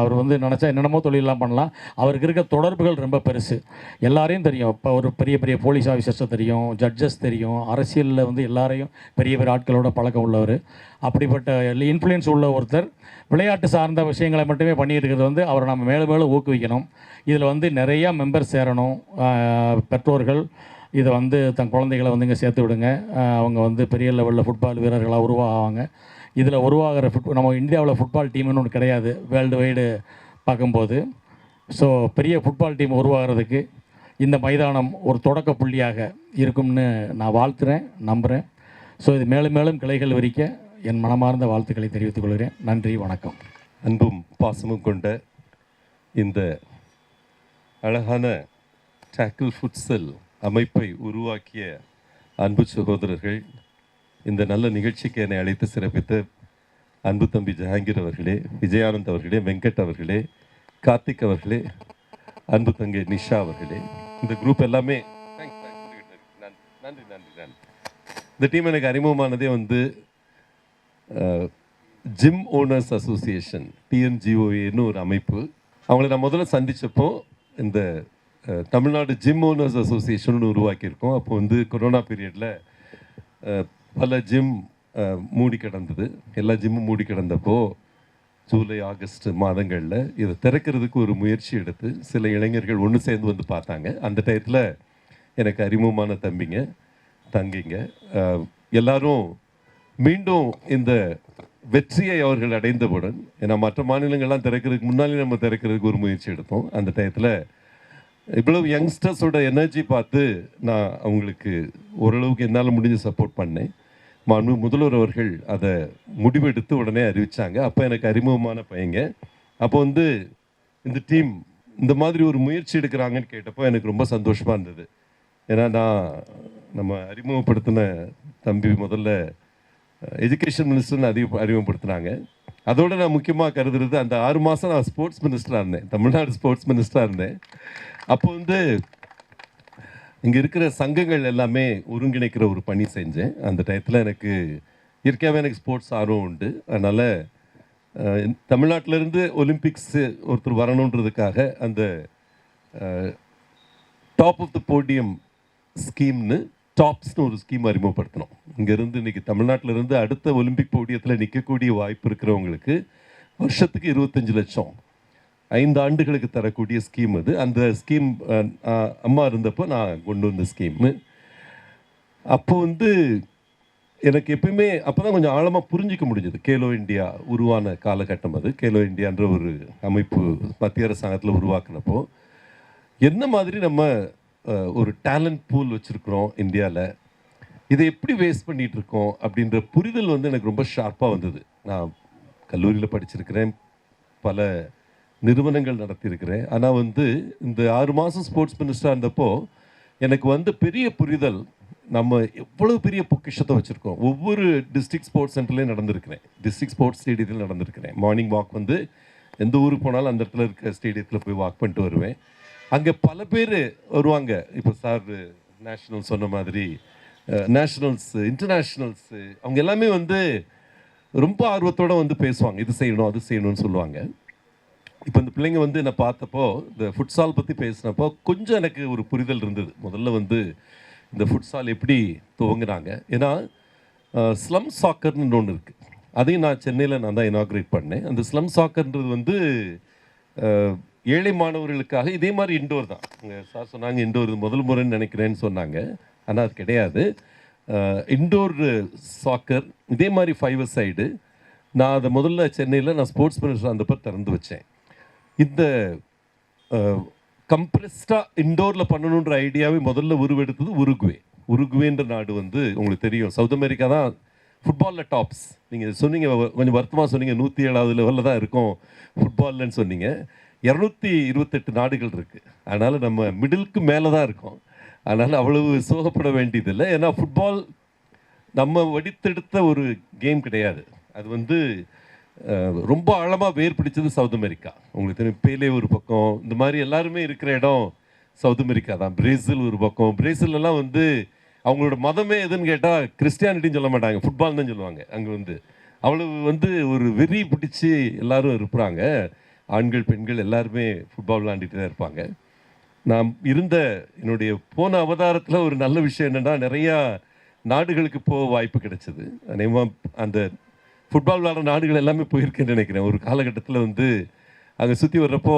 அவர் வந்து நினச்சா என்னென்னமோ தொழிலெலாம் பண்ணலாம். அவருக்கு இருக்க தொடர்புகள் ரொம்ப பெருசு. எல்லாரையும் தெரியும். இப்போ ஒரு பெரிய பெரிய போலீஸ் ஆஃபீஸர்ஸை தெரியும், ஜட்ஜஸ் தெரியும், அரசியலில் வந்து எல்லாரையும் பெரிய பெரிய ஆட்களோட பழக்கம் உள்ளவர். அப்படிப்பட்ட இன்ஃப்ளூயன்ஸ் உள்ள ஒருத்தர் விளையாட்டு சார்ந்த விஷயங்களை மட்டுமே பண்ணிகிட்டு இருக்கிறது வந்து அவரை நம்ம மேலும் மேலும் ஊக்குவிக்கணும். இதில் வந்து நிறையா மெம்பர்ஸ் சேரணும். பெற்றோர்கள் இதை வந்து தன் குழந்தைகளை வந்து இங்கே சேர்த்து விடுங்க. அவங்க வந்து பெரிய லெவலில் ஃபுட்பால் வீரர்களாக உருவாகுவாங்க. இதில் உருவாகிற நம்ம இந்தியாவில் ஃபுட்பால் டீம்னு ஒன்று கிடையாது வேர்ல்டு வைடு பார்க்கும்போது. ஸோ பெரிய ஃபுட்பால் டீம் உருவாகிறதுக்கு இந்த மைதானம் ஒரு தொடக்க புள்ளியாக இருக்கும்னு நான் வாழ்த்துறேன், நம்புகிறேன். ஸோ இது மேலும் மேலும் கிளைகள் விரிக்க என் மனமார்ந்த வாழ்த்துக்களை தெரிவித்துக் கொள்கிறேன். நன்றி, வணக்கம். அன்பும் பாசமும் கொண்ட இந்த அழகான டேக்கிள் ஃபுட்சல் அமைப்பை உருவாக்கிய அன்பு சகோதரர்கள், இந்த நல்ல நிகழ்ச்சிக்கு என்னை அழைத்து சிறப்பித்த அன்பு தம்பி ஜஹாங்கீர் அவர்களே, விஜயானந்த் அவர்களே, வெங்கட் அவர்களே, கார்த்திக் அவர்களே, அன்பு தங்கை நிஷா அவர்களே, இந்த குரூப் எல்லாமே நன்றி நன்றி நன்றி. இந்த டீம் எனக்கு அறிமுகமானதே வந்து ஜிம் ஓனர்ஸ் அசோசியேஷன், டிஎன்ஜிஓஏன்னு ஒரு அமைப்பு. அவங்கள நான் முதல்ல சந்தித்தப்போ இந்த தமிழ்நாடு ஜிம் ஓனர்ஸ் அசோசியேஷன் உருவாக்கியிருக்கோம். அப்போ வந்து கொரோனா பீரியடில் பல ஜிம் மூடி கிடந்தது. எல்லா ஜிம்மும் மூடி கிடந்தப்போ ஜூலை ஆகஸ்ட் மாதங்களில் இதை திறக்கிறதுக்கு ஒரு முயற்சி எடுத்து சில இளைஞர்கள் ஒன்று சேர்ந்து வந்து பார்த்தாங்க. அந்த டயத்தில் எனக்கு அறிமுகமான தம்பிங்க, தங்கிங்க எல்லாரும் மீண்டும் இந்த வெற்றியை அவர்கள் அடைந்தவுடன், ஏன்னா மற்ற மாநிலங்கள்லாம் திறக்கிறதுக்கு முன்னாலே நம்ம திறக்கிறதுக்கு ஒரு முயற்சி எடுத்தோம். அந்த டயத்தில் இவ்வளவு யங்ஸ்டர்ஸோட எனர்ஜி பார்த்து நான் அவங்களுக்கு ஓரளவுக்கு என்னால் முடிஞ்ச சப்போர்ட் பண்ணேன். மாண்பு முதல்வர் அவர்கள் அதை முடிவெடுத்து உடனே அறிவித்தாங்க. அப்போ எனக்கு அறிமுகமான பையங்க. அப்போ வந்து இந்த டீம் இந்த மாதிரி ஒரு முயற்சி எடுக்கிறாங்கன்னு கேட்டப்போ எனக்கு ரொம்ப சந்தோஷமாக இருந்தது. ஏன்னா நான் நம்ம அறிமுகப்படுத்தின தம்பி முதல்ல எஜுகேஷன் மினிஸ்டர்னு அறிமுகப்படுத்தினாங்க. அதோடு நான் முக்கியமாக கருதுறது, அந்த 6 மாதம் நான் ஸ்போர்ட்ஸ் மினிஸ்டராக இருந்தேன், தமிழ்நாடு ஸ்போர்ட்ஸ் மினிஸ்டராக இருந்தேன். அப்போ வந்து இங்கே இருக்கிற சங்கங்கள் எல்லாமே ஒருங்கிணைக்கிற ஒரு பணி செஞ்சேன். அந்த டயத்தில் எனக்கு இயற்கையாகவே எனக்கு ஸ்போர்ட்ஸ் ஆர்வம் உண்டு. அதனால் தமிழ்நாட்டிலேருந்து ஒலிம்பிக்ஸு ஒருத்தர் வரணுன்றதுக்காக அந்த டாப் ஆஃப் த போடியம் ஸ்கீம்னு டாப்ஸ்னு ஒரு ஸ்கீம் அறிமுகப்படுத்தணும். இங்கேருந்து இன்றைக்கி தமிழ்நாட்டிலேருந்து அடுத்த ஒலிம்பிக் போடியத்தில் நிற்கக்கூடிய வாய்ப்பு இருக்கிறவங்களுக்கு வருஷத்துக்கு 25 லட்சம் 5 ஆண்டுகளுக்கு தரக்கூடிய ஸ்கீம் அது. அந்த ஸ்கீம் அம்மா இருந்தப்போ நான் கொண்டு வந்த ஸ்கீமு. அப்போ வந்து எனக்கு எப்பயுமே அப்போ தான் கொஞ்சம் ஆழமாக புரிஞ்சிக்க முடிஞ்சது. கேலோ இண்டியா உருவான காலகட்டம் அது. கேலோ இண்டியான்ற ஒரு அமைப்பு மத்திய அரசாங்கத்தில் உருவாக்குனப்போ என்ன மாதிரி நம்ம ஒரு டேலண்ட் பூல் வச்சுருக்குறோம் இந்தியாவில், இதை எப்படி வேஸ்ட் பண்ணிகிட்ருக்கோம் அப்படின்ற புரிதல் வந்து எனக்கு ரொம்ப ஷார்ப்பாக வந்தது. நான் கல்லூரியில் படிச்சிருக்கிறேன், பல நிறுவனங்கள் நடத்தியிருக்கிறேன். ஆனால் வந்து இந்த 6 மாதம் ஸ்போர்ட்ஸ் மினிஸ்டராக இருந்தப்போ எனக்கு வந்து பெரிய புரிதல், நம்ம எவ்வளோ பெரிய பொக்கிஷத்தை வச்சுருக்கோம். ஒவ்வொரு டிஸ்ட்ரிக்ட் ஸ்போர்ட்ஸ் சென்டர்லேயும் நடந்திருக்கிறேன், டிஸ்ட்ரிக்ட் ஸ்போர்ட்ஸ் ஸ்டேடியத்தில் நடந்திருக்கிறேன். மார்னிங் வாக் வந்து எந்த ஊருக்கு போனாலும் அந்த இடத்துல இருக்க ஸ்டேடியத்தில் போய் வாக் பண்ணிட்டு வருவேன். அங்கே பல பேர் வருவாங்க. இப்போ சார் நேஷ்னல் சொன்ன மாதிரி நேஷ்னல்ஸு, இன்டர்நேஷ்னல்ஸு, அவங்க எல்லாமே வந்து ரொம்ப ஆர்வத்தோடு வந்து பேசுவாங்க, இது செய்யணும் அது செய்யணும்னு சொல்லுவாங்க. இப்போ இந்த பிள்ளைங்க வந்து நான் பார்த்தப்போ இந்த ஃபுட்சால் பற்றி பேசினப்போ கொஞ்சம் எனக்கு ஒரு புரிதல் இருந்தது. முதல்ல வந்து இந்த ஃபுட்சால் எப்படி துவங்குனாங்க, ஏன்னா ஸ்லம் சாக்கர்னு ஒன்று இருக்குது. அதையும் நான் சென்னையில் நான் தான் இனாக்ரேட் பண்ணேன். அந்த ஸ்லம் சாக்கர்ன்றது வந்து ஏழை மாணவர்களுக்காக இதே மாதிரி இண்டோர் தான். சார் சொன்னாங்க இண்டோர் முதல் முறைன்னு நினைக்கிறேன்னு சொன்னாங்க. ஆனால் அது கிடையாது. இண்டோர் சாக்கர் இதே மாதிரி 5 சைடு. நான் அதை முதல்ல சென்னையில் நான் ஸ்போர்ட்ஸ் மினிஸ்டர் அந்தப்போ திறந்து வச்சேன். இந்த கம்ப்ரெஸ்டாக இண்டோரில் பண்ணணுன்ற ஐடியாவே முதல்ல உருவெடுத்தது உருகுவேன்ற நாடு வந்து உங்களுக்கு தெரியும். சவுத் அமெரிக்கா தான் ஃபுட்பாலில் டாப்ஸ். நீங்கள் சொன்னீங்க, கொஞ்சம் வருத்தமாக சொன்னீங்க 107வது லெவலில் தான் இருக்கும் ஃபுட்பால்லன்னு சொன்னீங்க. 228 நாடுகள் இருக்குது. அதனால் நம்ம மிடிலுக்கு மேலே தான் இருக்கோம். அதனால் அவ்வளவு சோகப்பட வேண்டியதில்லை. ஏன்னா ஃபுட்பால் நம்ம வடித்தெடுத்த ஒரு கேம் கிடையாது. அது வந்து ரொம்ப ஆழமாக வேர் பிடிச்சது சவுத் அமெரிக்கா. உங்களுக்கு தெரியும், பேலே ஒரு பக்கம், இந்த மாதிரி எல்லாருமே இருக்கிற இடம் சவுத் அமெரிக்கா தான். பிரேசில் ஒரு பக்கம். பிரேசிலெலாம் வந்து அவங்களோட மதமே எதுன்னு கேட்டால் கிறிஸ்டியானிட்டின்னு சொல்ல மாட்டாங்க, ஃபுட்பால் தான் சொல்லுவாங்க. அங்கே வந்து அவ்வளவு வந்து ஒரு வெறி பிடிச்சி எல்லாரும் இருப்பாங்க. ஆண்கள் பெண்கள் எல்லாருமே ஃபுட்பால் விளாண்டுட்டு தான் இருப்பாங்க. நான் இருந்த என்னுடைய போன அவதாரத்தில் ஒரு நல்ல விஷயம் என்னென்னா, நிறையா நாடுகளுக்கு போக வாய்ப்பு கிடைச்சது. அந்த ஃபுட்பால் விளாட்ற நாடுகள் எல்லாமே போயிருக்கேன்னு நினைக்கிறேன். ஒரு காலகட்டத்தில் வந்து அங்கே சுற்றி வர்றப்போ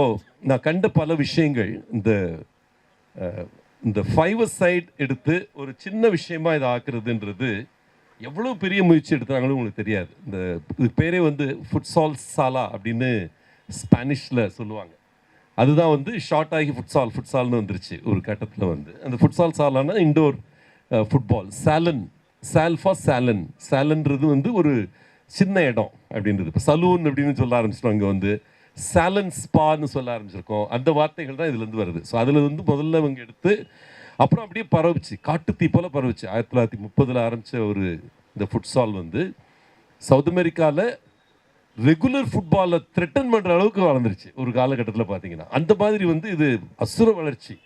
நான் கண்ட பல விஷயங்கள், இந்த 5 சைட் எடுத்து ஒரு சின்ன விஷயமா இதை ஆக்குறதுன்றது எவ்வளோ பெரிய முயற்சி எடுத்தாங்களும் உங்களுக்கு தெரியாது. இது பேரே வந்து ஃபுட்சால் சாலா அப்படின்னு ஸ்பானிஷில் சொல்லுவாங்க. அதுதான் வந்து ஷார்ட் ஆகி ஃபுட்சால்னு வந்துருச்சு ஒரு கட்டத்தில். வந்து அந்த ஃபுட்சால் சாலானா இண்டோர் ஃபுட்பால். சேலன்றது வந்து ஒரு சின்ன இடம் அப்படின்றது. இப்போ சலூன் அப்படின்னு சொல்ல ஆரம்பிச்சிட்டோம். அங்கே வந்து சாலன் ஸ்பான்னு சொல்ல ஆரம்பிச்சிருக்கோம். அந்த வார்த்தைகள் தான் இதுலேருந்து வருது. ஸோ அதில் வந்து முதல்ல அவங்க எடுத்து அப்புறம் அப்படியே பரவுச்சு, காட்டுத்தீ போல் பரவுச்சு. 1930 ஆரம்பித்த ஒரு இந்த ஃபுட்சால் வந்து சவுத் அமெரிக்காவில் ரெகுலர் ஃபுட்பாலை த்ரெட்டன் பண்ணுற அளவுக்கு வளர்ந்துருச்சு ஒரு காலகட்டத்தில் பார்த்தீங்கன்னா. அந்த மாதிரி வந்து இது அசுர வளர்ச்சி.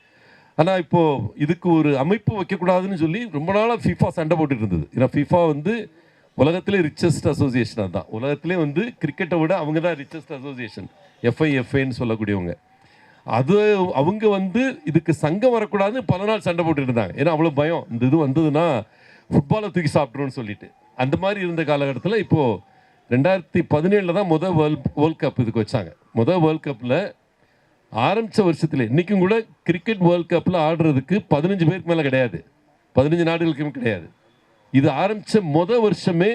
ஆனால் இப்போது இதுக்கு ஒரு அமைப்பு வைக்கக்கூடாதுன்னு சொல்லி ரொம்ப நாளாக FIFA சண்டை போட்டுட்டு இருந்தது. ஏன்னா FIFA வந்து உலகத்திலே ரிச்சஸ்ட் அசோசியேஷனாக தான். உலகத்திலே வந்து கிரிக்கெட்டை விட அவங்க தான் ரிச்சஸ்ட் அசோசியேஷன், FIFAன்னு சொல்லக்கூடியவங்க. அது அவங்க வந்து இதுக்கு சங்கம் வரக்கூடாதுன்னு பல நாள் சண்டை போட்டுட்டு இருந்தாங்க. ஏன்னா அவ்வளோ பயம், இந்த இது வந்ததுன்னா ஃபுட்பாலை தூக்கி சாப்பிட்றோன்னு சொல்லிட்டு. அந்த மாதிரி இருந்த காலகட்டத்தில் இப்போது 2017 தான் வேர்ல்ட் கப் இதுக்கு வச்சாங்க. வேர்ல்ட் கப்பில் ஆரம்பித்த வருஷத்தில் இன்றைக்கும் கூட கிரிக்கெட் வேர்ல்ட் கப்பில் ஆடுறதுக்கு 15 பேருக்கு மேலே கிடையாது, 15 நாடுகளுக்குமே கிடையாது. இது ஆரம்பித்த வருஷமே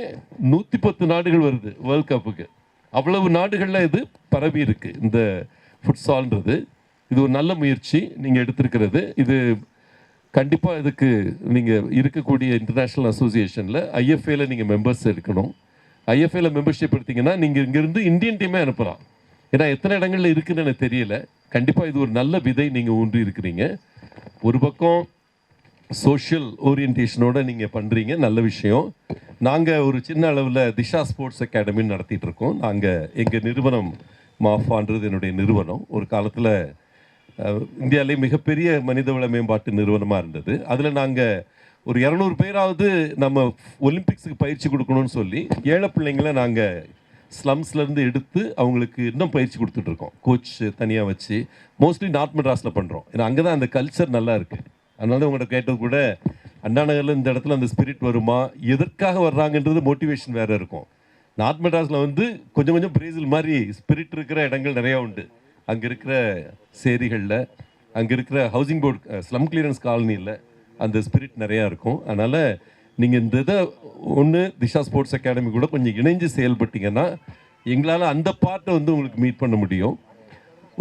110 நாடுகள் வருது வேர்ல்ட் கப்புக்கு. அவ்வளவு நாடுகளில் இது பரவி இருக்குது இந்த ஃபுட்சால்ன்றது. இது ஒரு நல்ல முயற்சி நீங்கள் எடுத்திருக்கிறது. இது கண்டிப்பாக இதுக்கு நீங்கள் இருக்கக்கூடிய இன்டர்நேஷ்னல் அசோசியேஷனில் IFAல நீங்கள் மெம்பர்ஸ் எடுக்கணும். IFAல மெம்பர்ஷிப் எடுத்தீங்கன்னா நீங்கள் இங்கேருந்து இந்தியன் டீமே அனுப்பலாம். ஏன்னா எத்தனை இடங்களில் இருக்குதுன்னு எனக்கு தெரியல. கண்டிப்பாக இது ஒரு நல்ல விதை நீங்கள் ஊன்றி இருக்கிறீங்க. ஒரு பக்கம் சோஷியல் ஓரியன்டேஷனோடு நீங்கள் பண்ணுறீங்க, நல்ல விஷயம். நாங்கள் ஒரு சின்ன அளவில் திஷா ஸ்போர்ட்ஸ் அகாடமின்னு நடத்திட்டு இருக்கோம். நாங்கள் எங்கள் நிறுவனம் மாஃபான்றது என்னுடைய நிறுவனம். ஒரு காலத்தில் இந்தியாவிலே மிகப்பெரிய மனிதவள மேம்பாட்டு நிறுவனமாக இருந்தது. அதில் நாங்கள் ஒரு 200 பேராவது நம்ம ஒலிம்பிக்ஸுக்கு பயிற்சி கொடுக்கணும்னு சொல்லி ஏழை பிள்ளைங்களை நாங்கள் ஸ்லம்ஸ்லேருந்து எடுத்து அவங்களுக்கு இன்னும் பயிற்சி கொடுத்துட்ருக்கோம். கோச் தனியாக வச்சு மோஸ்ட்லி நார்த் மெட்ராஸில் பண்ணுறோம். ஏன்னா அங்கே தான் அந்த கல்ச்சர் நல்லா இருக்குது. அதனால உங்கள்கிட்ட கேட்டது கூட அண்ணா நகரில் இந்த இடத்துல அந்த ஸ்பிரிட் வருமா, எதற்காக வர்றாங்கன்றது மோட்டிவேஷன் வேறு இருக்கும். நார்த் மெட்ராஸில் வந்து கொஞ்சம் கொஞ்சம் பிரேசில் மாதிரி ஸ்பிரிட் இருக்கிற இடங்கள் நிறையா உண்டு. அங்கே இருக்கிற சேரிகளில், அங்கே இருக்கிற ஹவுசிங் போர்டு ஸ்லம் கிளியரன்ஸ் காலனியில் அந்த ஸ்பிரிட் நிறையா இருக்கும். அதனால் நீங்கள் இந்த இதை திஷா ஸ்போர்ட்ஸ் அகாடமி கூட கொஞ்சம் இணைஞ்சு செயல்பட்டீங்கன்னா எங்களால் அந்த பார்ட்டை வந்து உங்களுக்கு மீட் பண்ண முடியும்.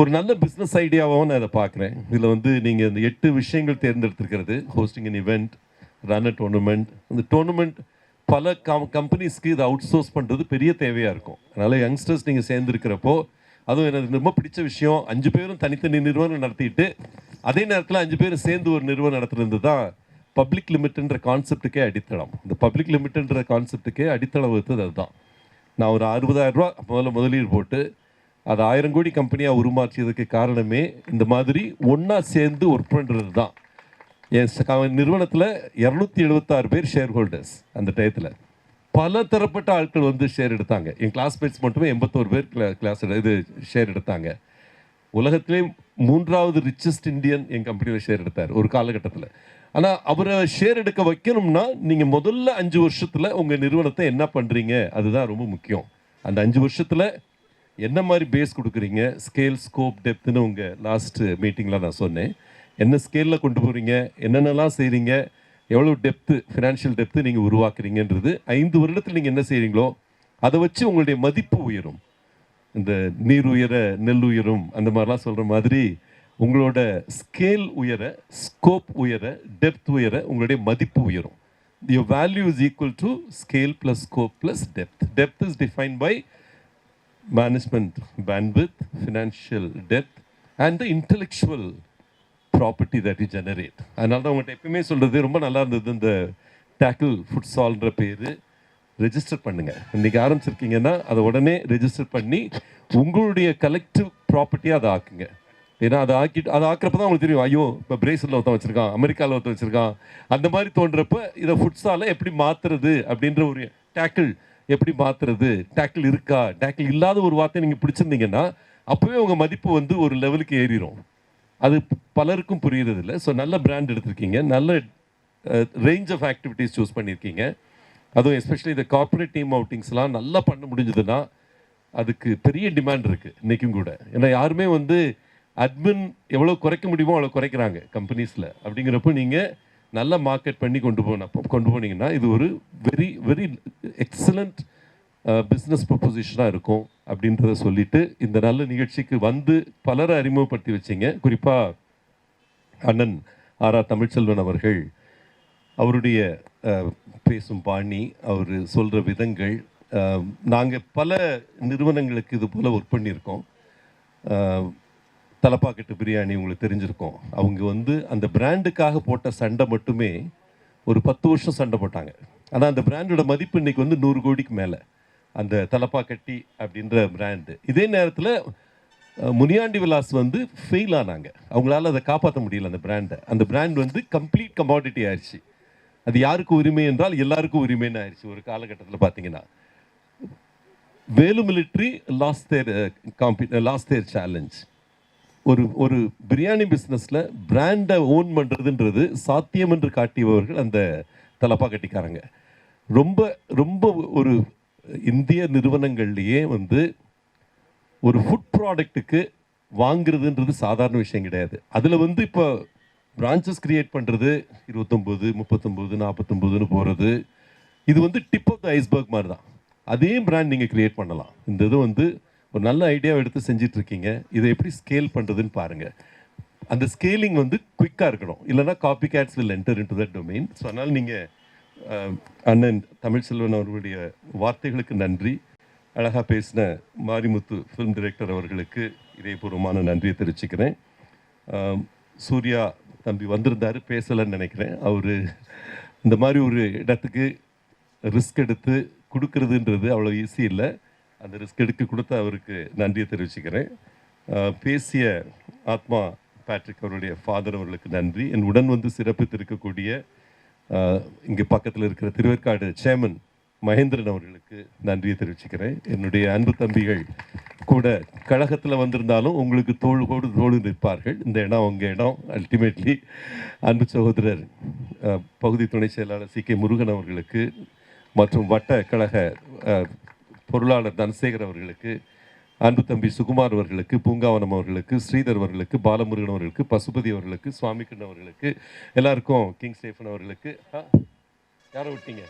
ஒரு நல்ல பிஸ்னஸ் ஐடியாவாகவும் நான் இதை பார்க்குறேன். இதில் வந்து நீங்கள் இந்த 8 விஷயங்கள் தேர்ந்தெடுத்துருக்கிறது, hosting an event, run a tournament. அந்த டோர்னமெண்ட் பல கம்பெனிஸ்க்கு இதை அவுட் சோர்ஸ் பண்ணுறது பெரிய தேவையாக இருக்கும். அதனால் யங்ஸ்டர்ஸ் நீங்கள் சேர்ந்துருக்கிறப்போ, அதுவும் எனக்கு ரொம்ப பிடிச்ச விஷயம், 5 பேரும் தனித்தனி நிறுவனம் நடத்திட்டு அதே நேரத்தில் 5 பேரும் சேர்ந்து ஒரு நிறுவனம் நடத்துறது தான் பப்ளிக் லிமிட்ன்ற கான்செப்டுக்கே அடித்தளம். இந்த பப்ளிக் லிமிட்ன்ற கான்செப்டுக்கே அடித்தளம் வகுத்தது அதுதான். நான் ஒரு 60,000 ரூபா முதலீடு போட்டு அது 1000 கோடி கம்பெனியாக உருமாற்றியதுக்கு காரணமே இந்த மாதிரி ஒன்றா சேர்ந்து ஒர்க் பண்ணுறது தான். என் நிறுவனத்தில் 276 பேர் ஷேர் ஹோல்டர்ஸ். அந்த டயத்தில் பல தரப்பட்ட ஆட்கள் வந்து ஷேர் எடுத்தாங்க. என் கிளாஸ்மேட்ஸ் மட்டுமே 81 பேர் ஷேர் எடுத்தாங்க. உலகத்திலே 3வது ரிச்சஸ்ட் இந்தியன் என் கம்பெனியில் ஷேர் எடுத்தார் ஒரு காலகட்டத்தில். ஆனால் அவரை ஷேர் எடுக்க வைக்கணும்னா நீங்கள் முதல்ல 5 வருஷத்தில் உங்கள் நிறுவனத்தை என்ன பண்ணுறீங்க அதுதான் ரொம்ப முக்கியம். அந்த 5 வருஷத்தில் என்ன மாதிரி பேஸ் கொடுக்குறீங்க, ஸ்கேல், ஸ்கோப், டெப்த்துன்னு உங்கள் லாஸ்ட் மீட்டிங்கில் நான் சொன்னேன். என்ன ஸ்கேலில் கொண்டு போகிறீங்க, என்னென்னலாம் செய்கிறீங்க, எவ்வளோ டெப்த்து, ஃபினான்ஷியல் டெப்த்து நீங்கள் உருவாக்குறீங்கன்றது 5 வருடத்தில் நீங்கள் என்ன செய்கிறீங்களோ அதை வச்சு உங்களுடைய மதிப்பு உயரும். இந்த நீர் உயர நெல் உயரும் அந்த மாதிரிலாம் சொல்கிற மாதிரி உங்களோட ஸ்கேல் உயர, ஸ்கோப் உயர, டெப்த் உயர, உங்களுடைய மதிப்பு உயரும். Your value is equal to scale plus scope plus depth. Depth is defined by management bandwidth, financial depth and the intellectual property that you generate. அதனால தான் உங்கள்கிட்ட எப்பயுமே சொல்கிறது ரொம்ப நல்லா இருந்தது, இந்த டேக்கிள் ஃபுட்சால்ன்ற பேர் ரெஜிஸ்டர் பண்ணுங்கள். இன்றைக்கி ஆரம்பிச்சிருக்கீங்கன்னா அதை உடனே ரெஜிஸ்டர் பண்ணி உங்களுடைய கலெக்டிவ் ப்ராப்பர்ட்டியாக அதை ஆக்குங்க. ஏன்னா அதை ஆக்கிறப்ப தான் உங்களுக்கு தெரியும், ஐயோ இப்போ பிரேசிலில் ஒருத்தன் வச்சுருக்கான், அமெரிக்காவில் ஒருத்தன் வச்சுருக்கான், அந்த மாதிரி தோன்றப்ப இதை ஃபுட்ஸால் எப்படி மாற்றுறது அப்படின்ற ஒரு டேக்கிள் எப்படி மாற்றுறது, டேக்கிள் இருக்கா, டேக்கிள் இல்லாத ஒரு வார்த்தையை நீங்கள் பிடிச்சிருந்தீங்கன்னா அப்போவே உங்கள் மதிப்பு வந்து ஒரு லெவலுக்கு ஏறிடும். அது பலருக்கும் புரியுறதில்ல. ஸோ நல்ல பிராண்ட் எடுத்திருக்கீங்க, நல்ல ரேஞ்ச் ஆஃப் ஆக்டிவிட்டீஸ் சூஸ் பண்ணியிருக்கீங்க. அதுவும் எஸ்பெஷலி இந்த கார்ப்பரேட் டீம் அவுட்டிங்ஸ்லாம் நல்லா பண்ண முடிஞ்சதுன்னா அதுக்கு பெரிய டிமாண்ட் இருக்குது இன்றைக்கும் கூட. ஏன்னா யாருமே வந்து அட்மின் எவ்வளோ குறைக்க முடியுமோ அவ்வளோ குறைக்கிறாங்க கம்பெனிஸில். அப்படிங்கிறப்போ நீங்கள் நல்லா மார்க்கெட் பண்ணி கொண்டு போனீங்கன்னா இது ஒரு வெரி வெரி எக்ஸலண்ட் பிஸ்னஸ் ப்ரொபோசிஷனாக இருக்கும் அப்படின்றத சொல்லிவிட்டு இந்த நல்ல நிகழ்ச்சிக்கு வந்து பலரை அறிமுகப்படுத்தி வச்சிங்க. குறிப்பாக அண்ணன் ஆர் தமிழ்ச்செல்வன் அவர்கள், அவருடைய பேசும் பாணி, அவர் சொல்கிற விதங்கள், நாங்கள் பல நிறுவனங்களுக்கு இது போல் ஒர்க் பண்ணியிருக்கோம். தலப்பாக்கட்டு பிரியாணி உங்களுக்கு தெரிஞ்சிருக்கோம். அவங்க வந்து அந்த பிராண்டுக்காக போட்ட சண்டை மட்டுமே ஒரு 10 வருஷம் சண்டை போட்டாங்க. ஆனால் அந்த பிராண்டோட மதிப்பு இன்றைக்கி வந்து 100 கோடிக்கு மேலே, அந்த தலப்பாக்கட்டி அப்படின்ற பிராண்டு. இதே நேரத்தில் முனியாண்டி விலாஸ் வந்து ஃபெயில் ஆனாங்க. அவங்களால அதை காப்பாற்ற முடியல அந்த பிராண்டை. அந்த பிராண்ட் வந்து கம்ப்ளீட் கமாடிட்டி ஆயிடுச்சு. அது யாருக்கு உரிமை என்றால் எல்லாருக்கும் உரிமைன்னு ஆயிடுச்சு. ஒரு காலகட்டத்தில் பார்த்தீங்கன்னா வேலு மிலிட்ரி லாஸ்ட் தேர் சேலஞ்ச். ஒரு பிரியாணி பிஸ்னஸில் பிராண்டை ஓன் பண்ணுறதுன்றது சாத்தியம் என்று காட்டியவர்கள் அந்த தலப்பா கட்டிக்காரங்க. ரொம்ப ரொம்ப ஒரு இந்திய நிறுவனங்கள்லேயே வந்து ஒரு ஃபுட் ப்ராடக்ட்டுக்கு வாங்குறதுன்றது சாதாரண விஷயம் கிடையாது. அதில் வந்து இப்போ பிரான்ச்சஸ் க்ரியேட் பண்ணுறது 29, 39, 49ன்னு போகிறது, இது வந்து டிப் ஆஃப் த ஐஸ்பர்க் மாதிரி தான். அதே பிராண்ட் நீங்கள் க்ரியேட் பண்ணலாம். இந்த இது வந்து ஒரு நல்ல ஐடியாவை எடுத்து செஞ்சிட்ருக்கீங்க. இதை எப்படி ஸ்கேல் பண்ணுறதுன்னு பாருங்கள். அந்த ஸ்கேலிங் வந்து குயிக்காக இருக்கணும், இல்லைனா copycats will enter into that domain. So அதனால் நீங்கள் அண்ணன் தமிழ்ச்செல்வன் அவர்களுடைய வார்த்தைகளுக்கு நன்றி. அழகாக பேசின மாரிமுத்து ஃபிலிம் டைரக்டர் அவர்களுக்கு இதயபூர்வமான நன்றியை தெரிவிச்சுக்கிறேன். சூர்யா தம்பி வந்திருந்தார், பேசலைன்னு நினைக்கிறேன். அவர் இந்த மாதிரி ஒரு இடத்துக்கு ரிஸ்க் எடுத்து கொடுக்கறதுன்றது அவ்வளோ ஈஸி இல்லை. அந்த ரிஸ்க் எடுக்க கொடுத்த அவருக்கு நன்றியை தெரிவிச்சுக்கிறேன். பேசிய ஆத்மா பேட்ரிக் அவருடைய ஃபாதர் அவர்களுக்கு நன்றி. என் உடன் வந்து சிறப்பித்திருக்கக்கூடிய இங்கே பக்கத்தில் இருக்கிற திருவேற்காடு சேர்மன் மகேந்திரன் அவர்களுக்கு நன்றியை தெரிவிச்சுக்கிறேன். என்னுடைய அன்பு தம்பிகள் கூட கழகத்தில் வந்திருந்தாலும் உங்களுக்கு தோடு நிற்பார்கள். இந்த இடம் உங்கள் இடம். அல்டிமேட்லி அன்பு சகோதரர் பகுதி துணை செயலாளர் சி.கே. முருகன் அவர்களுக்கு மற்றும் வட்ட கழக பொருளாளர் தனசேகர் அவர்களுக்கு, அன்பு தம்பி சுகுமார் அவர்களுக்கு, பூங்காவனம் அவர்களுக்கு, ஸ்ரீதர் அவர்களுக்கு, பாலமுருகன் அவர்களுக்கு, பசுபதி அவர்களுக்கு, சுவாமிக்கண்ணன் அவர்களுக்கு, எல்லாருக்கும், கிங் ஸ்டேஃபன் அவர்களுக்கு, யாரை விட்டீங்க?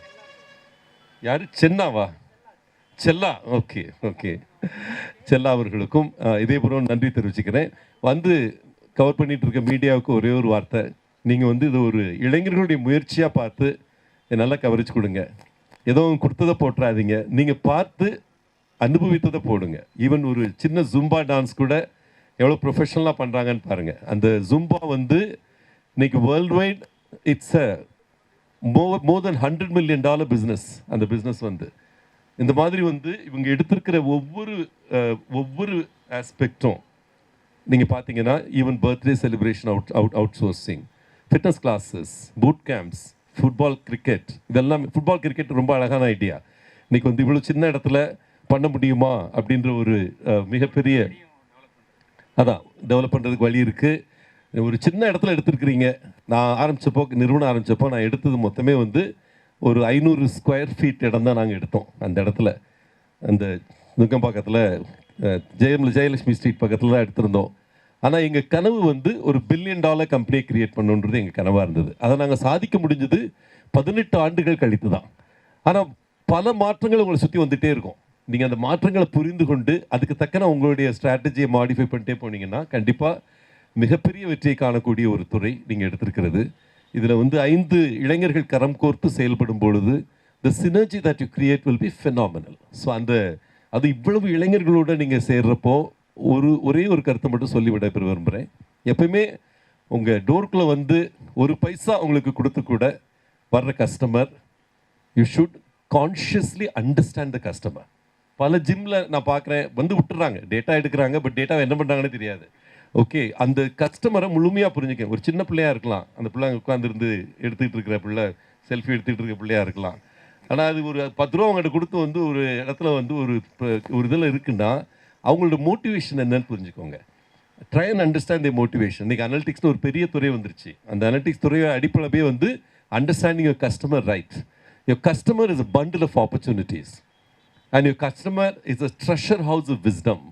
யார்? சென்னாவா? செல்லா. ஓகே ஓகே, செல்லா அவர்களுக்கும் இதேபூர்வம் நன்றி தெரிவிச்சுக்கிறேன். வந்து கவர் பண்ணிகிட்டு இருக்க மீடியாவுக்கு ஒரே ஒரு வார்த்தை, நீங்கள் வந்து இது ஒரு இளைஞர்களுடைய முயற்சியாக பார்த்து நல்லா கவரேஜ் கொடுங்க. ஏதோ கொடுத்ததை போட்டுறாதீங்க, நீங்கள் பார்த்து அனுபவித்ததை போடுங்க. ஈவன் ஒரு சின்ன ஜும்பா டான்ஸ் கூட எவ்வளோ ப்ரொஃபஷனலாக பண்ணுறாங்கன்னு பாருங்கள். அந்த ஜும்பா வந்து இன்னைக்கு world wide it's a more then $100 million business. அந்த பிஸ்னஸ் வந்து இந்த மாதிரி வந்து இவங்க எடுத்திருக்கிற ஒவ்வொரு ஆஸ்பெக்டும் நீங்கள் பார்த்தீங்கன்னா, even birthday celebration out sourcing, fitness classes, boot camps, football, cricket, இதெல்லாம். ஃபுட்பால், கிரிக்கெட் ரொம்ப அழகான ஐடியா. இன்றைக்கி வந்து இவ்வளோ சின்ன இடத்துல பண்ண முடியுமா அப்படின்ற ஒரு மிகப்பெரிய டெவலப் பண்ணுறதுக்கு வழி இருக்குது. ஒரு சின்ன இடத்துல எடுத்துருக்கிறீங்க, நான் ஆரம்பித்தப்போ நிறுவனம் ஆரம்பித்தப்போ நான் எடுத்தது மொத்தமே வந்து ஒரு 500 ஸ்கொயர் ஃபீட் இடம் தான் நாங்கள் எடுத்தோம். அந்த இடத்துல அந்த நுங்கம்பாக்கத்தில் ஜெயலட்சுமி ஸ்ட்ரீட் பக்கத்தில் தான் எடுத்திருந்தோம். ஆனால் எங்கள் கனவு வந்து ஒரு $1 பில்லியன் கம்பெனியை கிரியேட் பண்ணுன்றது எங்கள் கனவாக இருந்தது. அதை நாங்கள் சாதிக்க முடிஞ்சது 18 ஆண்டுகள் கழித்து தான். ஆனால் பல மாற்றங்கள் உங்களை சுற்றி வந்துகிட்டே இருக்கும். நீங்கள் அந்த மாற்றங்களை புரிந்து கொண்டு அதுக்கு தக்கன உங்களுடைய ஸ்ட்ராட்டஜியை மாடிஃபை பண்ணிட்டே போனீங்கன்னா கண்டிப்பாக மிகப்பெரிய வெற்றியை காணக்கூடிய ஒரு துறை நீங்கள் எடுத்திருக்கிறது. இதில் வந்து 5 இளைஞர்கள் கரம் கோர்த்து செயல்படும் பொழுது the synergy that you create will be phenomenal. So அது இவ்வளவு இளைஞர்களோடு நீங்கள் சேர்றப்போ ஒரே ஒரு கருத்தை மட்டும் சொல்லி விடைபெற விரும்புகிறேன். எப்பயுமே உங்கள் டோருக்குள்ளே வந்து ஒரு பைசா உங்களுக்கு கொடுத்து கூட வர்ற customer, you should consciously understand the customer. பல ஜிம்மில் நான் பார்க்குறேன், வந்து விட்டுறாங்க, டேட்டா எடுக்கிறாங்க, பட் டேட்டாவை என்ன பண்ணுறாங்கன்னு தெரியாது. ஓகே, அந்த கஸ்டமரை முழுமையாக புரிஞ்சுக்க. ஒரு சின்ன பிள்ளையாக இருக்கலாம், அந்த பிள்ளை உட்காந்துருந்து எடுத்துக்கிட்டு இருக்கிற பிள்ளை, செல்ஃபி எடுத்துக்கிட்டு இருக்கிற பிள்ளையாக இருக்கலாம். ஆனால் அது ஒரு 10 ரூபா அவங்கள்ட்ட கொடுத்து வந்து ஒரு இடத்துல வந்து ஒரு இதில் இருக்குன்னா அவங்களோட மோட்டிவேஷன் என்னன்னு புரிஞ்சுக்கோங்க. Try and understand the motivation. இன்றைக்கி அனலிட்டிக்ஸ்னு ஒரு பெரிய துறை வந்துருச்சு. அந்த அனலிட்டிக்ஸ் துறையை அடிப்படையே வந்து understanding your customer right. Your customer is a bundle of opportunities and your customer is a treasure house of wisdom.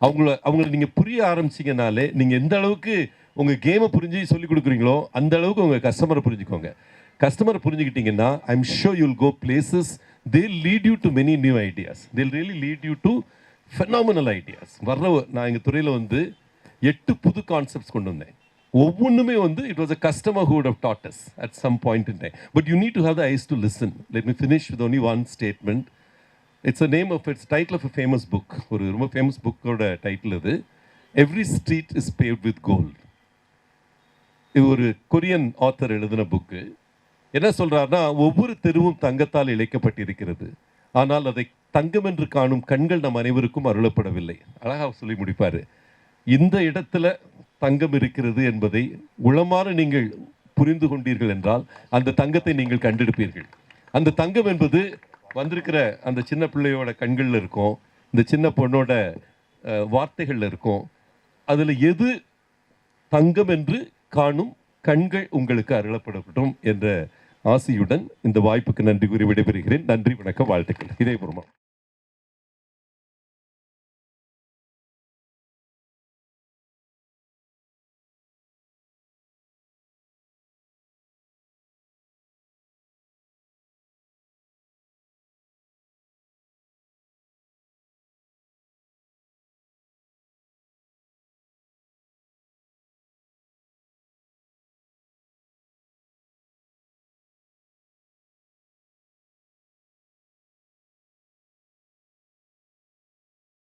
அவங்கள நீங்கள் புரிய ஆரம்பிச்சிங்கனாலே நீங்கள் எந்த அளவுக்கு உங்கள் கேமை புரிஞ்சு சொல்லிக் கொடுக்குறீங்களோ அந்த அளவுக்கு உங்கள் கஸ்டமரை புரிஞ்சுக்கோங்க. கஸ்டமரை புரிஞ்சுக்கிட்டீங்கன்னா I'm sure you'll go places. They lead you to many new ideas. They really lead you to phenomenal ideas. நான் எங்கள் துறையில் வந்து 8 புது கான்செப்ட்ஸ் கொண்டு வந்தேன். ஒவ்வொன்றுமே வந்து it was a customer who would have taught us at some point in time. But you need to have the eyes to listen. Let me finish with only one statement. It's title of a famous book. ஒரு ரொம்ப famous புக்கோட title இது. Every street is paved with gold. இது ஒரு Korean author எழுதின book. என்ன சொல்கிறாருன்னா, ஒவ்வொரு தெருவும் தங்கத்தால் இழைக்கப்பட்டிருக்கிறது, ஆனால் அதை தங்கம் என்று காணும் கண்கள் நம் அனைவருக்கும் அருளப்படவில்லை. அழகாக சொல்லி முடிப்பார். இந்த இடத்துல தங்கம் இருக்கிறது என்பதை உளமாற நீங்கள் புரிந்து கொண்டீர்கள் என்றால் அந்த தங்கத்தை நீங்கள் கண்டெடுப்பீர்கள். அந்த தங்கம் என்பது வந்திருக்கிற அந்த சின்ன பிள்ளையோட கண்களில் இருக்கும், இந்த சின்ன பொண்ணோட வார்த்தைகளில் இருக்கும். அதில் எது தங்கம் என்று காணும் கண்கள் உங்களுக்கு அருளப்படட்டும் என்ற ஆசையுடன் இந்த வாய்ப்புக்கு நன்றி கூறி விடைபெறுகிறேன். நன்றி, வணக்கம், வாழ்த்துக்கள். இதயபூர்வம்.